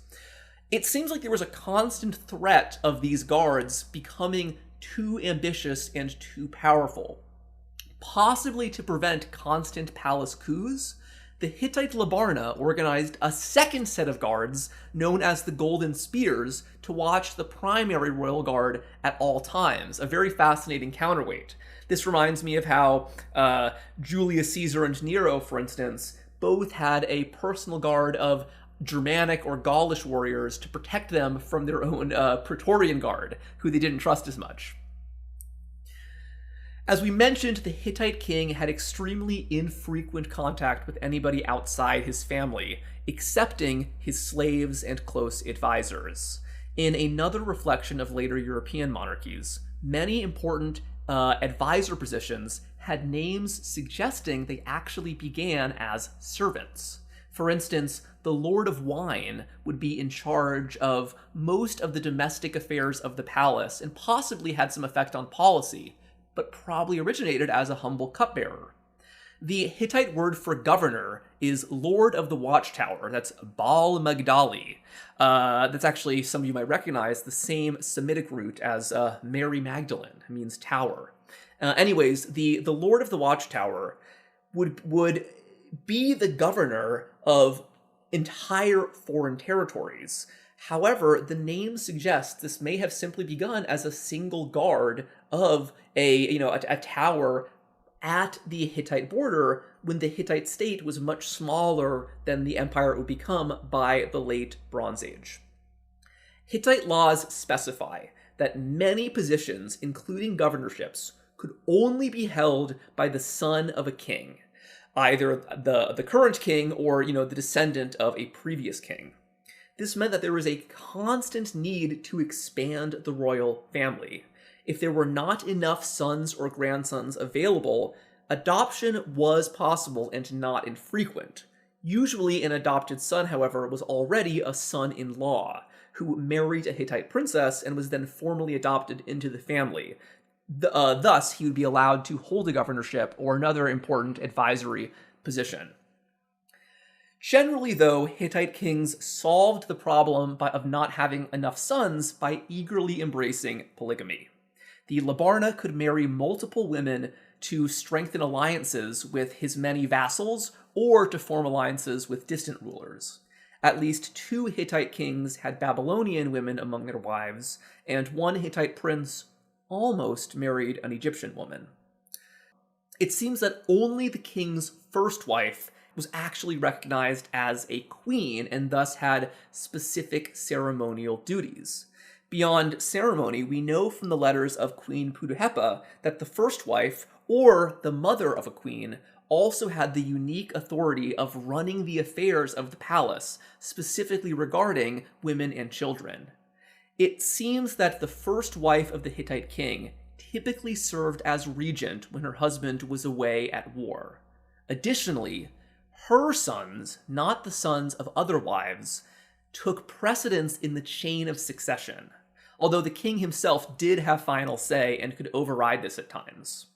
It seems like there was a constant threat of these guards becoming too ambitious and too powerful. Possibly to prevent constant palace coups, the Hittite Labarna organized a second set of guards, known as the Golden Spears, to watch the primary royal guard at all times, a very fascinating counterweight. This reminds me of how Julius Caesar and Nero, for instance, both had a personal guard of Germanic or Gaulish warriors to protect them from their own Praetorian Guard, who they didn't trust as much. As we mentioned, the Hittite king had extremely infrequent contact with anybody outside his family, excepting his slaves and close advisors. In another reflection of later European monarchies, many important advisor positions had names suggesting they actually began as servants. For instance, the Lord of Wine would be in charge of most of the domestic affairs of the palace and possibly had some effect on policy, but probably originated as a humble cupbearer. The Hittite word for governor is Lord of the Watchtower. That's Baal Magdali. That's actually, some of you might recognize, the same Semitic root as Mary Magdalene. It means tower. Anyways, the Lord of the Watchtower would be the governor of entire foreign territories. However, the name suggests this may have simply begun as a single guard of a tower at the Hittite border when the Hittite state was much smaller than the empire it would become by the late Bronze Age. Hittite laws specify that many positions, including governorships, could only be held by the son of a king, either the current king or the descendant of a previous king. This meant that there was a constant need to expand the royal family. If there were not enough sons or grandsons available, adoption was possible and not infrequent. Usually an adopted son, however, was already a son-in-law, who married a Hittite princess and was then formally adopted into the family. Thus, he would be allowed to hold a governorship or another important advisory position. Generally, though, Hittite kings solved the problem of not having enough sons by eagerly embracing polygamy. The Labarna could marry multiple women to strengthen alliances with his many vassals or to form alliances with distant rulers. At least 2 Hittite kings had Babylonian women among their wives, and one Hittite prince almost married an Egyptian woman. It seems that only the king's first wife was actually recognized as a queen and thus had specific ceremonial duties. Beyond ceremony, we know from the letters of Queen Puduhepa that the first wife, or the mother of a queen, also had the unique authority of running the affairs of the palace, specifically regarding women and children. It seems that the first wife of the Hittite king typically served as regent when her husband was away at war. Additionally, her sons, not the sons of other wives, took precedence in the chain of succession, although the king himself did have final say and could override this at times.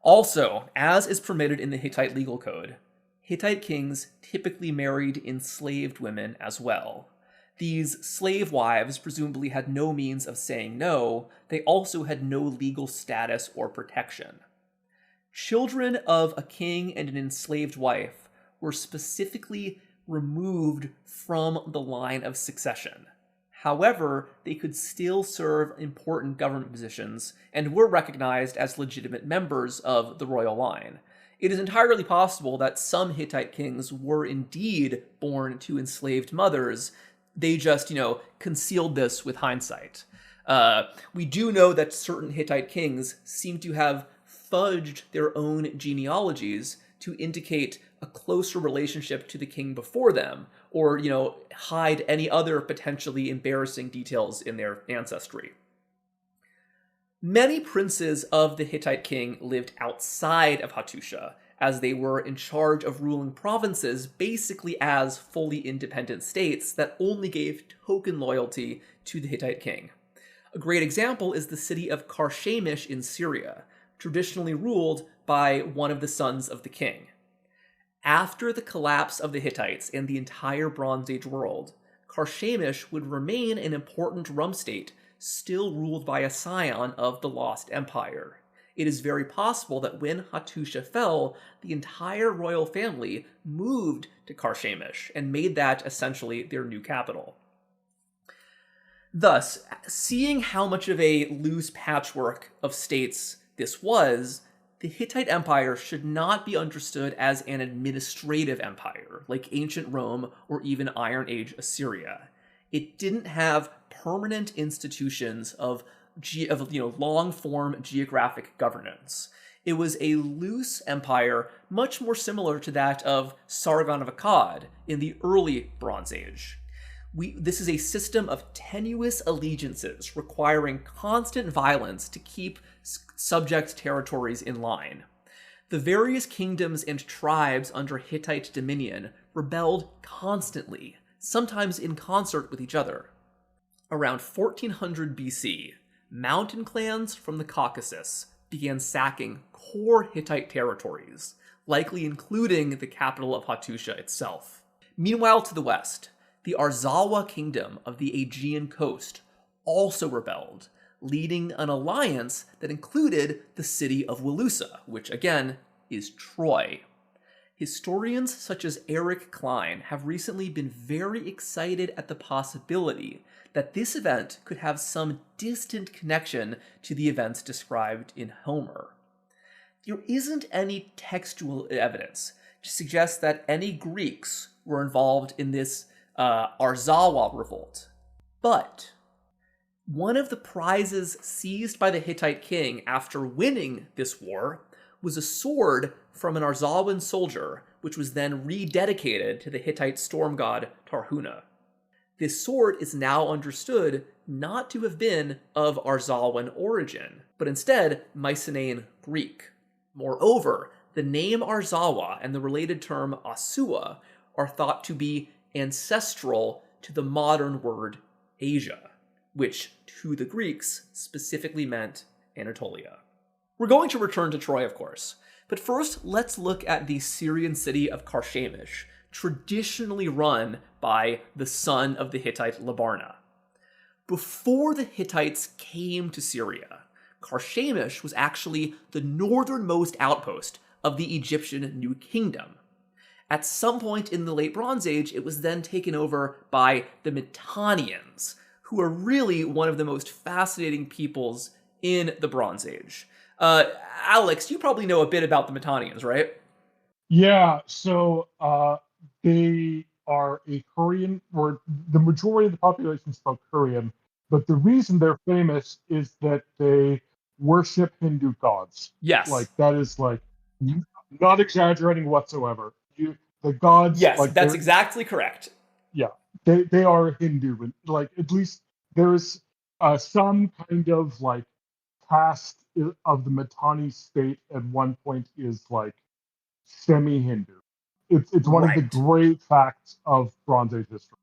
Also, as is permitted in the Hittite legal code, Hittite kings typically married enslaved women as well. These slave wives presumably had no means of saying no. They also had no legal status or protection. Children of a king and an enslaved wife were specifically removed from the line of succession. However, they could still serve important government positions and were recognized as legitimate members of the royal line. It is entirely possible that some Hittite kings were indeed born to enslaved mothers. They just, concealed this with hindsight. We do know that certain Hittite kings seem to have fudged their own genealogies to indicate a closer relationship to the king before them, or, hide any other potentially embarrassing details in their ancestry. Many princes of the Hittite king lived outside of Hattusha, as they were in charge of ruling provinces basically as fully independent states that only gave token loyalty to the Hittite king. A great example is the city of Carchemish in Syria, traditionally ruled by one of the sons of the king. After the collapse of the Hittites and the entire Bronze Age world, Carchemish would remain an important rum state, still ruled by a scion of the lost empire. It is very possible that when Hattusha fell, the entire royal family moved to Carchemish and made that essentially their new capital. Thus, seeing how much of a loose patchwork of states this was, the Hittite Empire should not be understood as an administrative empire, like ancient Rome or even Iron Age Assyria. It didn't have permanent institutions of long-form geographic governance. It was a loose empire, much more similar to that of Sargon of Akkad in the early Bronze Age. This is a system of tenuous allegiances requiring constant violence to keep subject territories in line. The various kingdoms and tribes under Hittite dominion rebelled constantly, sometimes in concert with each other. Around 1400 BC, mountain clans from the Caucasus began sacking core Hittite territories, likely including the capital of Hattusha itself. Meanwhile, to the west, the Arzawa kingdom of the Aegean coast also rebelled, leading an alliance that included the city of Wilusa, which again is Troy. Historians such as Eric Klein have recently been very excited at the possibility that this event could have some distant connection to the events described in Homer. There isn't any textual evidence to suggest that any Greeks were involved in this Arzawa revolt. But one of the prizes seized by the Hittite king after winning this war was a sword from an Arzawan soldier, which was then rededicated to the Hittite storm god Tarhuna. This sword is now understood not to have been of Arzawan origin, but instead Mycenaean Greek. Moreover, the name Arzawa and the related term Asua are thought to be ancestral to the modern word Asia, which to the Greeks specifically meant Anatolia. We're going to return to Troy, of course, but first let's look at the Syrian city of Carchemish, traditionally run by the son of the Hittite Labarna. Before the Hittites came to Syria, Carchemish was actually the northernmost outpost of the Egyptian New Kingdom. At some point in the late Bronze Age, it was then taken over by the Mitannians, who are really one of the most fascinating peoples in the Bronze Age. Alex, you probably know a bit about the Mitannians, right? Yeah, so they are a Korean, or the majority of the population spoke Korean, but the reason they're famous is that they worship Hindu gods. Yes. Like, that is, like, not exaggerating whatsoever. The gods... Yes, like, that's exactly correct. Yeah, they are Hindu, and, like, at least there's some kind of, like, caste of the Mitanni state at one point is, like, semi-Hindu. It's one of the great facts of Bronze Age history.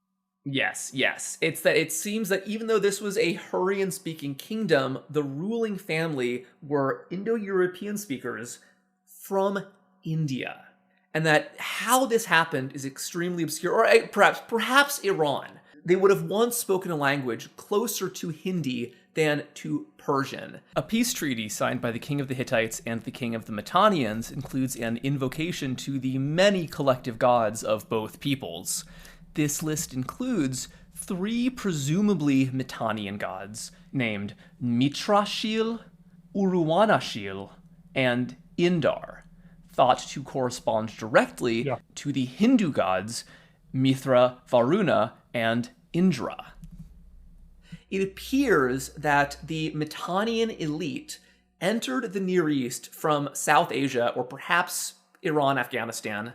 Yes. It's that it seems that even though this was a Hurrian-speaking kingdom, the ruling family were Indo-European speakers from India. And that how this happened is extremely obscure, or perhaps Iran. They would have once spoken a language closer to Hindi than to Persian. A peace treaty signed by the king of the Hittites and the king of the Mitannians includes an invocation to the many collective gods of both peoples. This list includes 3 presumably Mitannian gods named Mitrashil, Uruwanashil, and Indar, thought to correspond directly to the Hindu gods Mithra, Varuna, and Indra. It appears that the Mitannian elite entered the Near East from South Asia, or perhaps Iran, Afghanistan,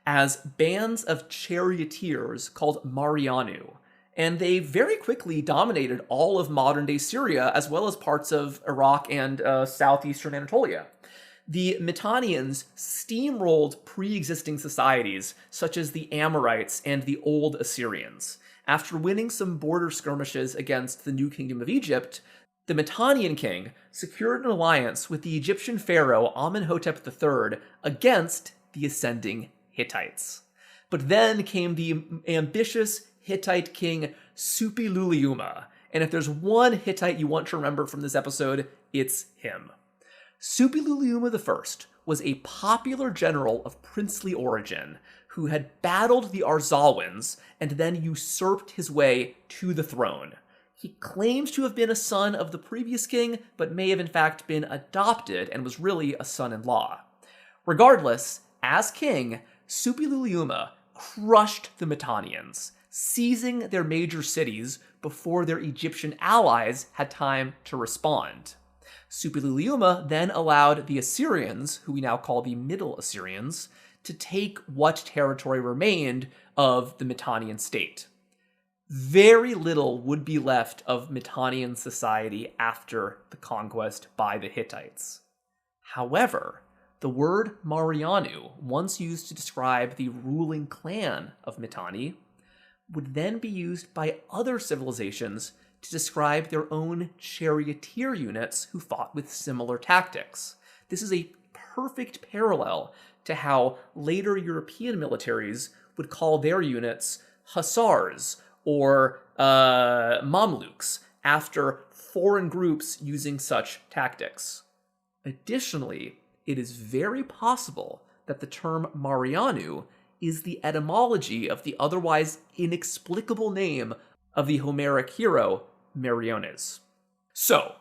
as bands of charioteers called Marianu, and they very quickly dominated all of modern-day Syria, as well as parts of Iraq and southeastern Anatolia. The Mitannians steamrolled pre-existing societies, such as the Amorites and the Old Assyrians. After winning some border skirmishes against the New Kingdom of Egypt, the Mitannian king secured an alliance with the Egyptian pharaoh Amenhotep III against the ascending Hittites. But then came the ambitious Hittite king Suppiluliuma, and if there's one Hittite you want to remember from this episode, it's him. Suppiluliuma I was a popular general of princely origin who had battled the Arzawans and then usurped his way to the throne. He claims to have been a son of the previous king, but may have in fact been adopted and was really a son-in-law. Regardless, as king, Suppiluliuma crushed the Mitannians, seizing their major cities before their Egyptian allies had time to respond. Suppiluliuma then allowed the Assyrians, who we now call the Middle Assyrians, to take what territory remained of the Mitannian state. Very little would be left of Mitannian society after the conquest by the Hittites. However, the word Marianu, once used to describe the ruling clan of Mitanni, would then be used by other civilizations to describe their own charioteer units who fought with similar tactics. This is a perfect parallel to how later European militaries would call their units hussars or Mamluks, after foreign groups using such tactics. Additionally, it is very possible that the term Marianu is the etymology of the otherwise inexplicable name of the Homeric hero Meriones. So,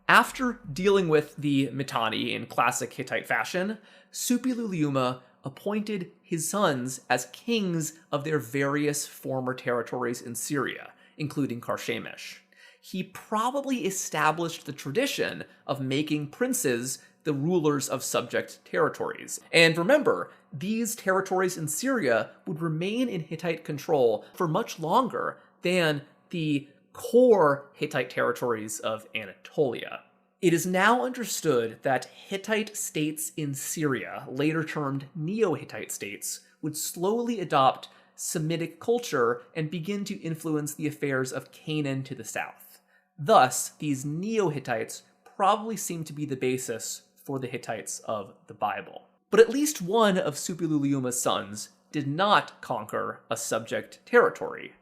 after dealing with the Mitanni in classic Hittite fashion, Suppiluliuma appointed his sons as kings of their various former territories in Syria, including Karshemish. He probably established the tradition of making princes the rulers of subject territories. And remember, these territories in Syria would remain in Hittite control for much longer than the core Hittite territories of Anatolia. It is now understood that Hittite states in Syria, later termed Neo-Hittite states, would slowly adopt Semitic culture and begin to influence the affairs of Canaan to the south. Thus, these Neo-Hittites probably seem to be the basis for the Hittites of the Bible. But at least one of Suppiluliuma's sons did not conquer a subject territory.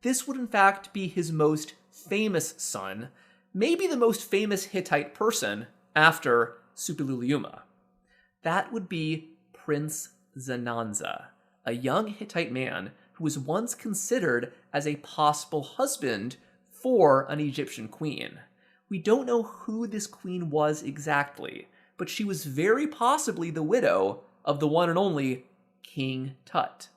This would in fact be his most famous son, maybe the most famous Hittite person after Suppiluliuma. That would be Prince Zananza, a young Hittite man who was once considered as a possible husband for an Egyptian queen. We don't know who this queen was exactly, but she was very possibly the widow of the one and only King Tut.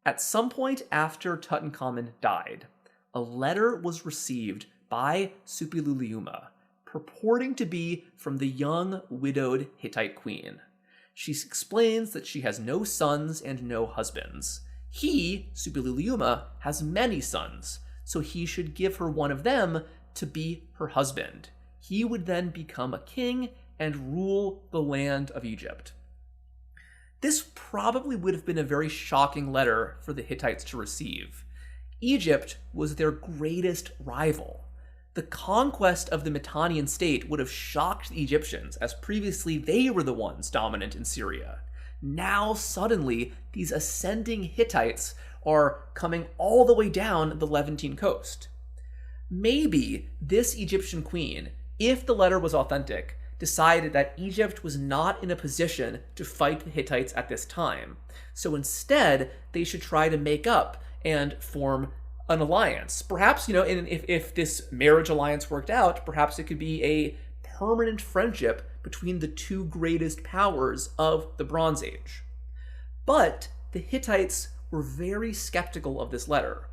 At some point after Tutankhamun died, a letter was received by Suppiluliuma, purporting to be from the young, widowed Hittite queen. She explains that she has no sons and no husbands. He, Suppiluliuma, has many sons, so he should give her one of them to be her husband. He would then become a king and rule the land of Egypt. This probably would have been a very shocking letter for the Hittites to receive. Egypt was their greatest rival. The conquest of the Mitannian state would have shocked the Egyptians, as previously they were the ones dominant in Syria. Now, suddenly, these ascending Hittites are coming all the way down the Levantine coast. Maybe this Egyptian queen, if the letter was authentic, decided that Egypt was not in a position to fight the Hittites at this time. So instead, they should try to make up and form an alliance. Perhaps, if this marriage alliance worked out, perhaps it could be a permanent friendship between the two greatest powers of the Bronze Age. But the Hittites were very skeptical of this letter.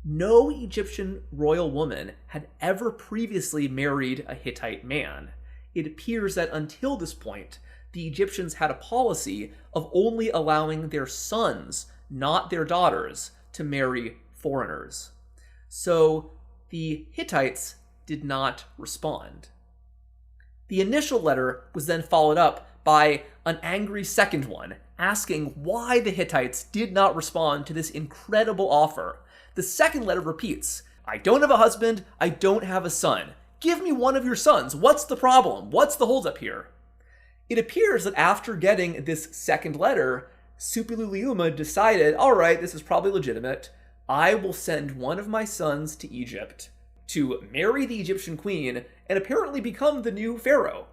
No Egyptian royal woman had ever previously married a Hittite man. It appears that until this point, the Egyptians had a policy of only allowing their sons, not their daughters, to marry foreigners. So the Hittites did not respond. The initial letter was then followed up by an angry second one, asking why the Hittites did not respond to this incredible offer. The second letter repeats, "I don't have a husband, I don't have a son. Give me one of your sons. What's the problem? What's the holdup here?" It appears that after getting this second letter, Suppiluliuma decided, all right, this is probably legitimate. I will send one of my sons to Egypt to marry the Egyptian queen and apparently become the new pharaoh.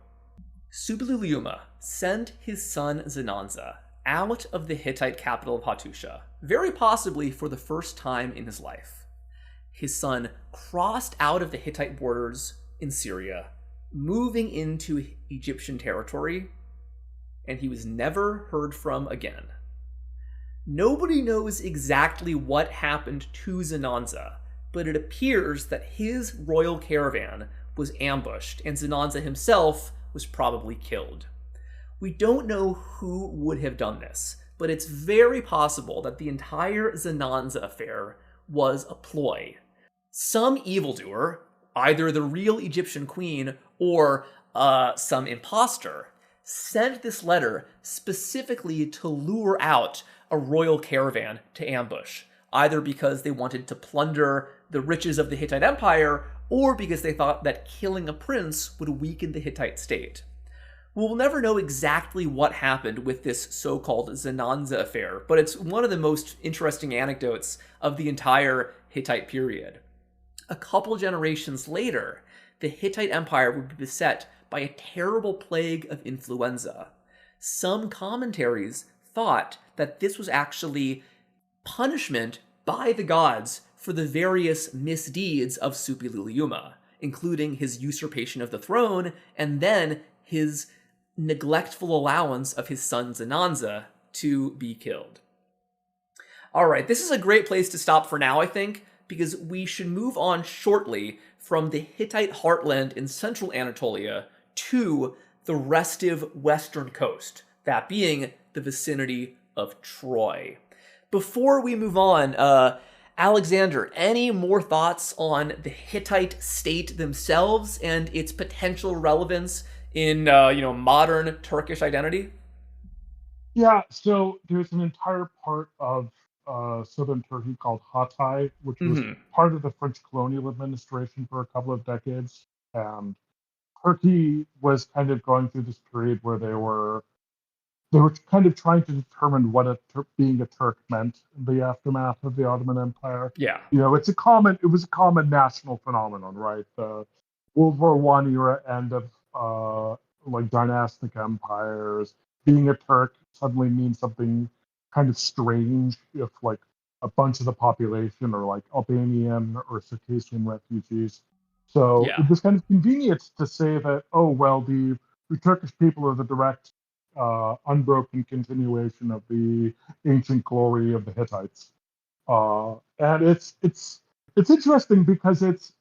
Suppiluliuma sent his son Zenanza out of the Hittite capital of Hattusha, very possibly for the first time in his life. His son crossed out of the Hittite borders in Syria, moving into Egyptian territory, and he was never heard from again. Nobody knows exactly what happened to Zenanza, but it appears that his royal caravan was ambushed, and Zenanza himself was probably killed. We don't know who would have done this, but it's very possible that the entire Zenanza affair was a ploy. Some evildoer, either the real Egyptian queen or some imposter, sent this letter specifically to lure out a royal caravan to ambush, either because they wanted to plunder the riches of the Hittite Empire or because they thought that killing a prince would weaken the Hittite state. We'll never know exactly what happened with this so-called Zenanza affair, but it's one of the most interesting anecdotes of the entire Hittite period. A couple generations later, the Hittite Empire would be beset by a terrible plague of influenza. Some commentaries thought that this was actually punishment by the gods for the various misdeeds of Suppiluliuma, including his usurpation of the throne and then his neglectful allowance of his son Zenanza to be killed. All right, this is a great place to stop for now, I think, because we should move on shortly from the Hittite heartland in central Anatolia to the restive western coast, that being the vicinity of Troy. Before we move on, Alexander, any more thoughts on the Hittite state themselves and its potential relevance in modern Turkish identity? Yeah, so there's an entire part of southern Turkey called Hatay, which was part of the French colonial administration for a couple of decades. And Turkey was kind of going through this period where they were kind of trying to determine what being a Turk meant in the aftermath of the Ottoman Empire. Yeah. It was a common national phenomenon, right? The World War I era end of dynastic empires. Being a Turk suddenly means something kind of strange if like a bunch of the population are like Albanian or Circassian refugees. So Yeah. it was kind of convenient to say that, oh, well, the Turkish people are the direct, unbroken continuation of the ancient glory of the Hittites. And it's interesting because it's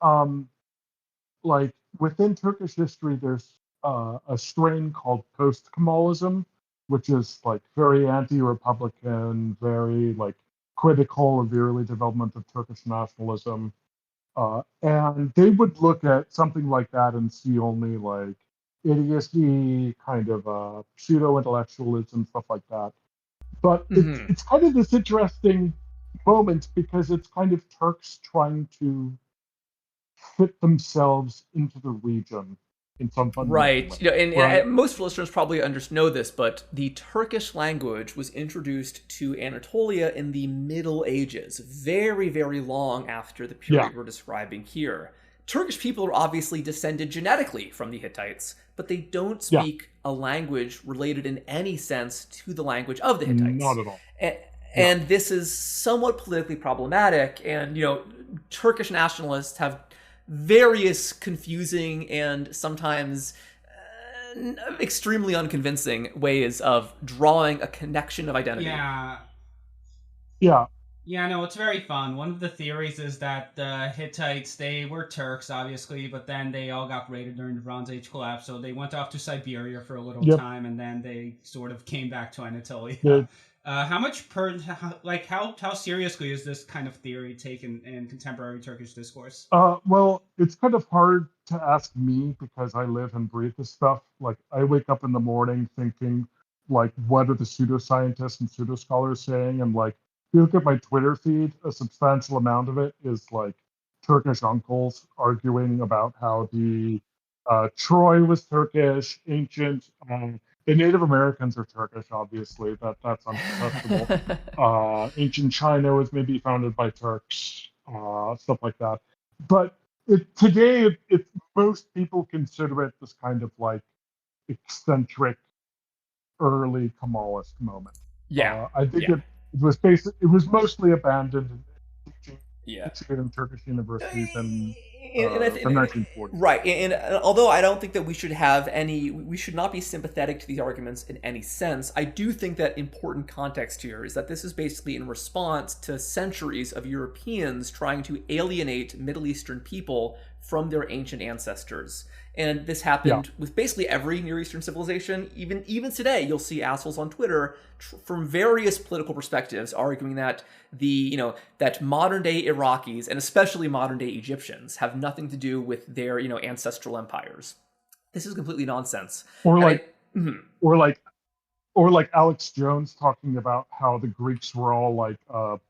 like within Turkish history, there's a strain called post-Kemalism, which is like very anti-republican, very like critical of the early development of Turkish nationalism. And they would look at something like that and see only like idiocy, kind of pseudo-intellectualism, stuff like that. But it's kind of this interesting moment because it's kind of Turks trying to fit themselves into the region. in some fundamental Right. way. And Right? most listeners probably know this, but the Turkish language was introduced to Anatolia in the Middle Ages, very, very long after the period we're describing here. Turkish people are obviously descended genetically from the Hittites, but they don't speak a language related in any sense to the language of the Hittites. Not at all. And this is somewhat politically problematic, and Turkish nationalists have various confusing and sometimes extremely unconvincing ways of drawing a connection of identity. Yeah, no, it's very fun. One of the theories is that the Hittites, they were Turks, obviously, but then they all got raided during the Bronze Age collapse, so they went off to Siberia for a little time, and then they sort of came back to Anatolia. How seriously is this kind of theory taken in contemporary Turkish discourse? Well, it's kind of hard to ask me because I live and breathe this stuff. Like, I wake up in the morning thinking, like, what are the pseudoscientists and pseudo-scholars saying? And, like, if you look at my Twitter feed, a substantial amount of it is, like, Turkish uncles arguing about how the Troy was Turkish, ancient. The Native Americans are Turkish, obviously. That's uncontestable. Ancient China was maybe founded by Turks, stuff like that. But today, most people consider it this kind of like eccentric early Kemalist moment. I think it was mostly abandoned in teaching in Turkish universities and the 1940s. Right, and although I don't think that we should not be sympathetic to these arguments in any sense, I do think that important context here is that this is basically in response to centuries of Europeans trying to alienate Middle Eastern people from their ancient ancestors. And this happened with basically every Near Eastern civilization. Even today, you'll see assholes on Twitter from various political perspectives arguing that that modern day Iraqis and especially modern day Egyptians have nothing to do with their ancestral empires. This is completely nonsense. Or like Alex Jones talking about how the Greeks were all like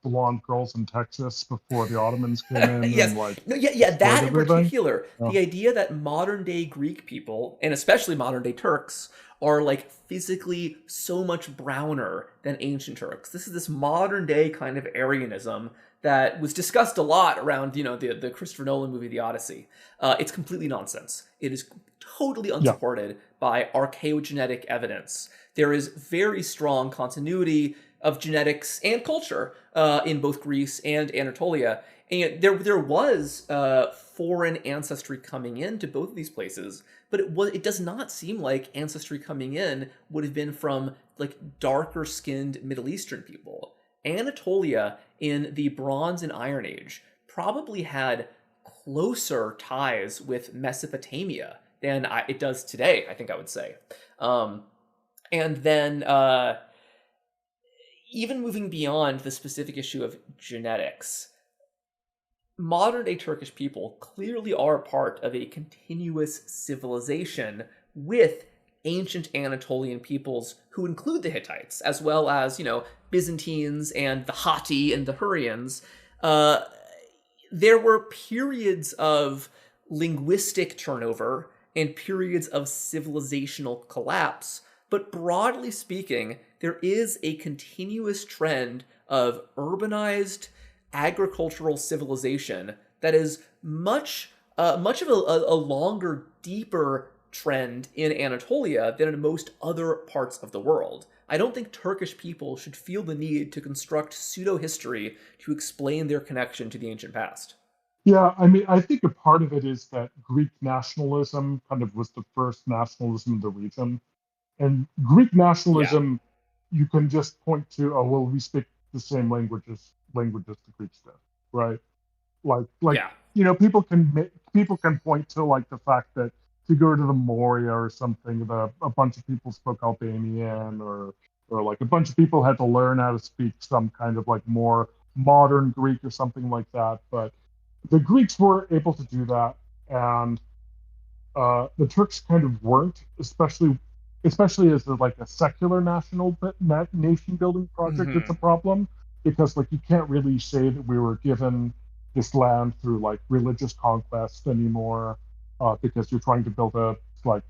blonde girls in Texas before the Ottomans came in. Yes. And, that in particular. The idea that modern day Greek people, and especially modern day Turks, are like physically so much browner than ancient Turks. This modern day kind of Aryanism that was discussed a lot around the Christopher Nolan movie The Odyssey. It's completely nonsense. It is totally unsupported by archaeogenetic evidence. There is very strong continuity of genetics and culture in both Greece and Anatolia. And there was foreign ancestry coming into both of these places, but it does not seem like ancestry coming in would have been from like darker skinned Middle Eastern people. Anatolia in the Bronze and Iron Age probably had closer ties with Mesopotamia than it does today, I think I would say. And then even moving beyond the specific issue of genetics, modern-day Turkish people clearly are part of a continuous civilization with ancient Anatolian peoples who include the Hittites, as well as, Byzantines and the Hatti and the Hurrians. There were periods of linguistic turnover and periods of civilizational collapse, but broadly speaking, there is a continuous trend of urbanized agricultural civilization that is much of a longer, deeper trend in Anatolia than in most other parts of the world. I don't think Turkish people should feel the need to construct pseudo-history to explain their connection to the ancient past. Yeah, I mean, I think a part of it is that Greek nationalism kind of was the first nationalism in the region. And Greek nationalism, you can just point to, we speak the same languages the Greeks did, right? People can point to like the fact that if you go to the Moria or something, a bunch of people spoke Albanian, or like a bunch of people had to learn how to speak some kind of like more modern Greek or something like that. But the Greeks were able to do that, and the Turks kind of weren't, especially as a secular nation building project. It's a problem because like you can't really say that we were given this land through like religious conquest anymore, because you're trying to build a like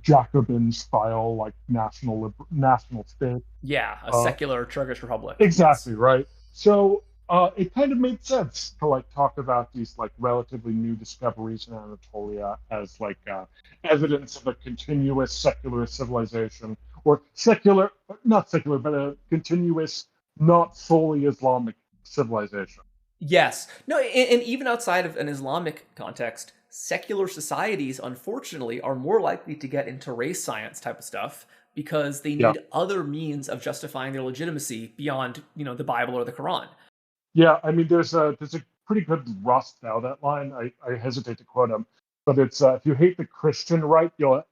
Jacobin style, like national state. Yeah, a secular Turkish republic. Exactly, Yes. right. So it kind of made sense to like talk about these like relatively new discoveries in Anatolia as like evidence of a continuous secular civilization, or secular, not secular, but a continuous, not solely Islamic civilization. Yes. No, and even outside of an Islamic context, secular societies, unfortunately, are more likely to get into race science type of stuff because they Yeah. need other means of justifying their legitimacy beyond, the Bible or the Quran. Yeah, I mean, there's a pretty good Ross Douthat line. I hesitate to quote him, but it's if you hate the Christian right, you'll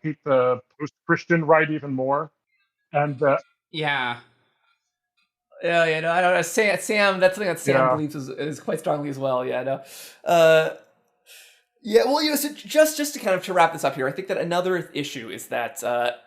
hate the post-Christian right even more. And Yeah. Yeah, no, I don't know. Sam, that's something that Sam Yeah. believes is quite strongly as well. Yeah, no. Yeah, well, so just to kind of to wrap this up here, I think that another issue is that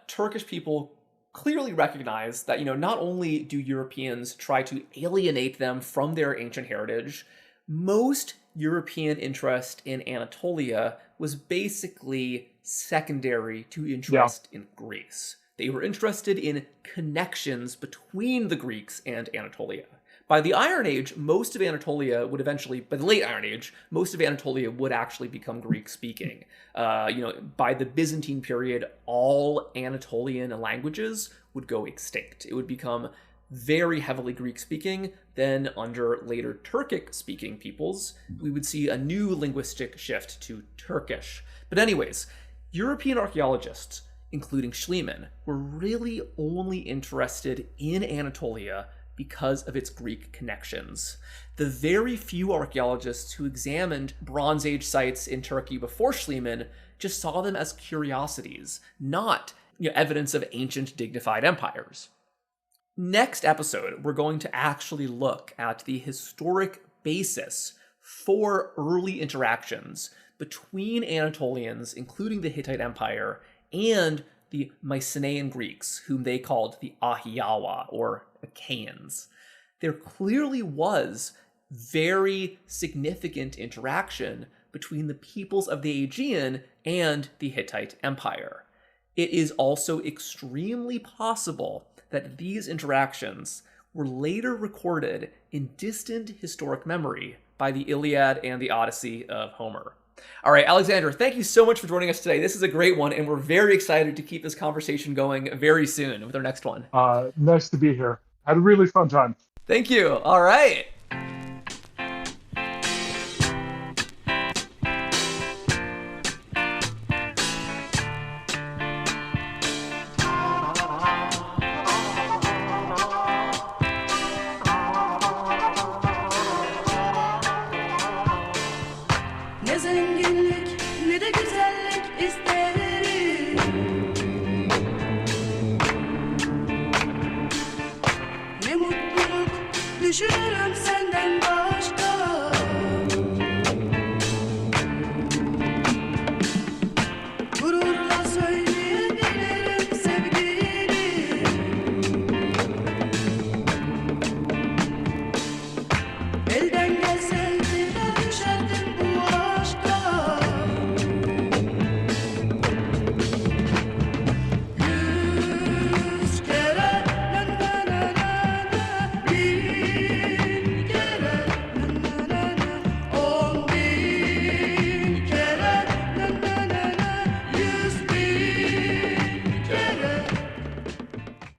Turkish people clearly recognize that, not only do Europeans try to alienate them from their ancient heritage, most European interest in Anatolia was basically secondary to interest in Greece. They were interested in connections between the Greeks and Anatolia. By the Iron Age, most of Anatolia would eventually, by the late Iron Age, most of Anatolia would actually become Greek-speaking. By the Byzantine period, all Anatolian languages would go extinct. It would become very heavily Greek-speaking. Then, under later Turkic-speaking peoples, we would see a new linguistic shift to Turkish. But anyways, European archaeologists, including Schliemann, were really only interested in Anatolia because of its Greek connections. The very few archaeologists who examined Bronze Age sites in Turkey before Schliemann just saw them as curiosities, not evidence of ancient dignified empires. Next episode, we're going to actually look at the historic basis for early interactions between Anatolians, including the Hittite Empire, and the Mycenaean Greeks, whom they called the Ahiawa, or Achaeans. There clearly was very significant interaction between the peoples of the Aegean and the Hittite Empire. It is also extremely possible that these interactions were later recorded in distant historic memory by the Iliad and the Odyssey of Homer. All right, Alexander, thank you so much for joining us today. This is a great one, and we're very excited to keep this conversation going very soon with our next one. Nice to be here. Had a really fun time. Thank you. All right. Ne zenginlik ne de güzellik isterim. Ne mutluluk düşünürüm senden.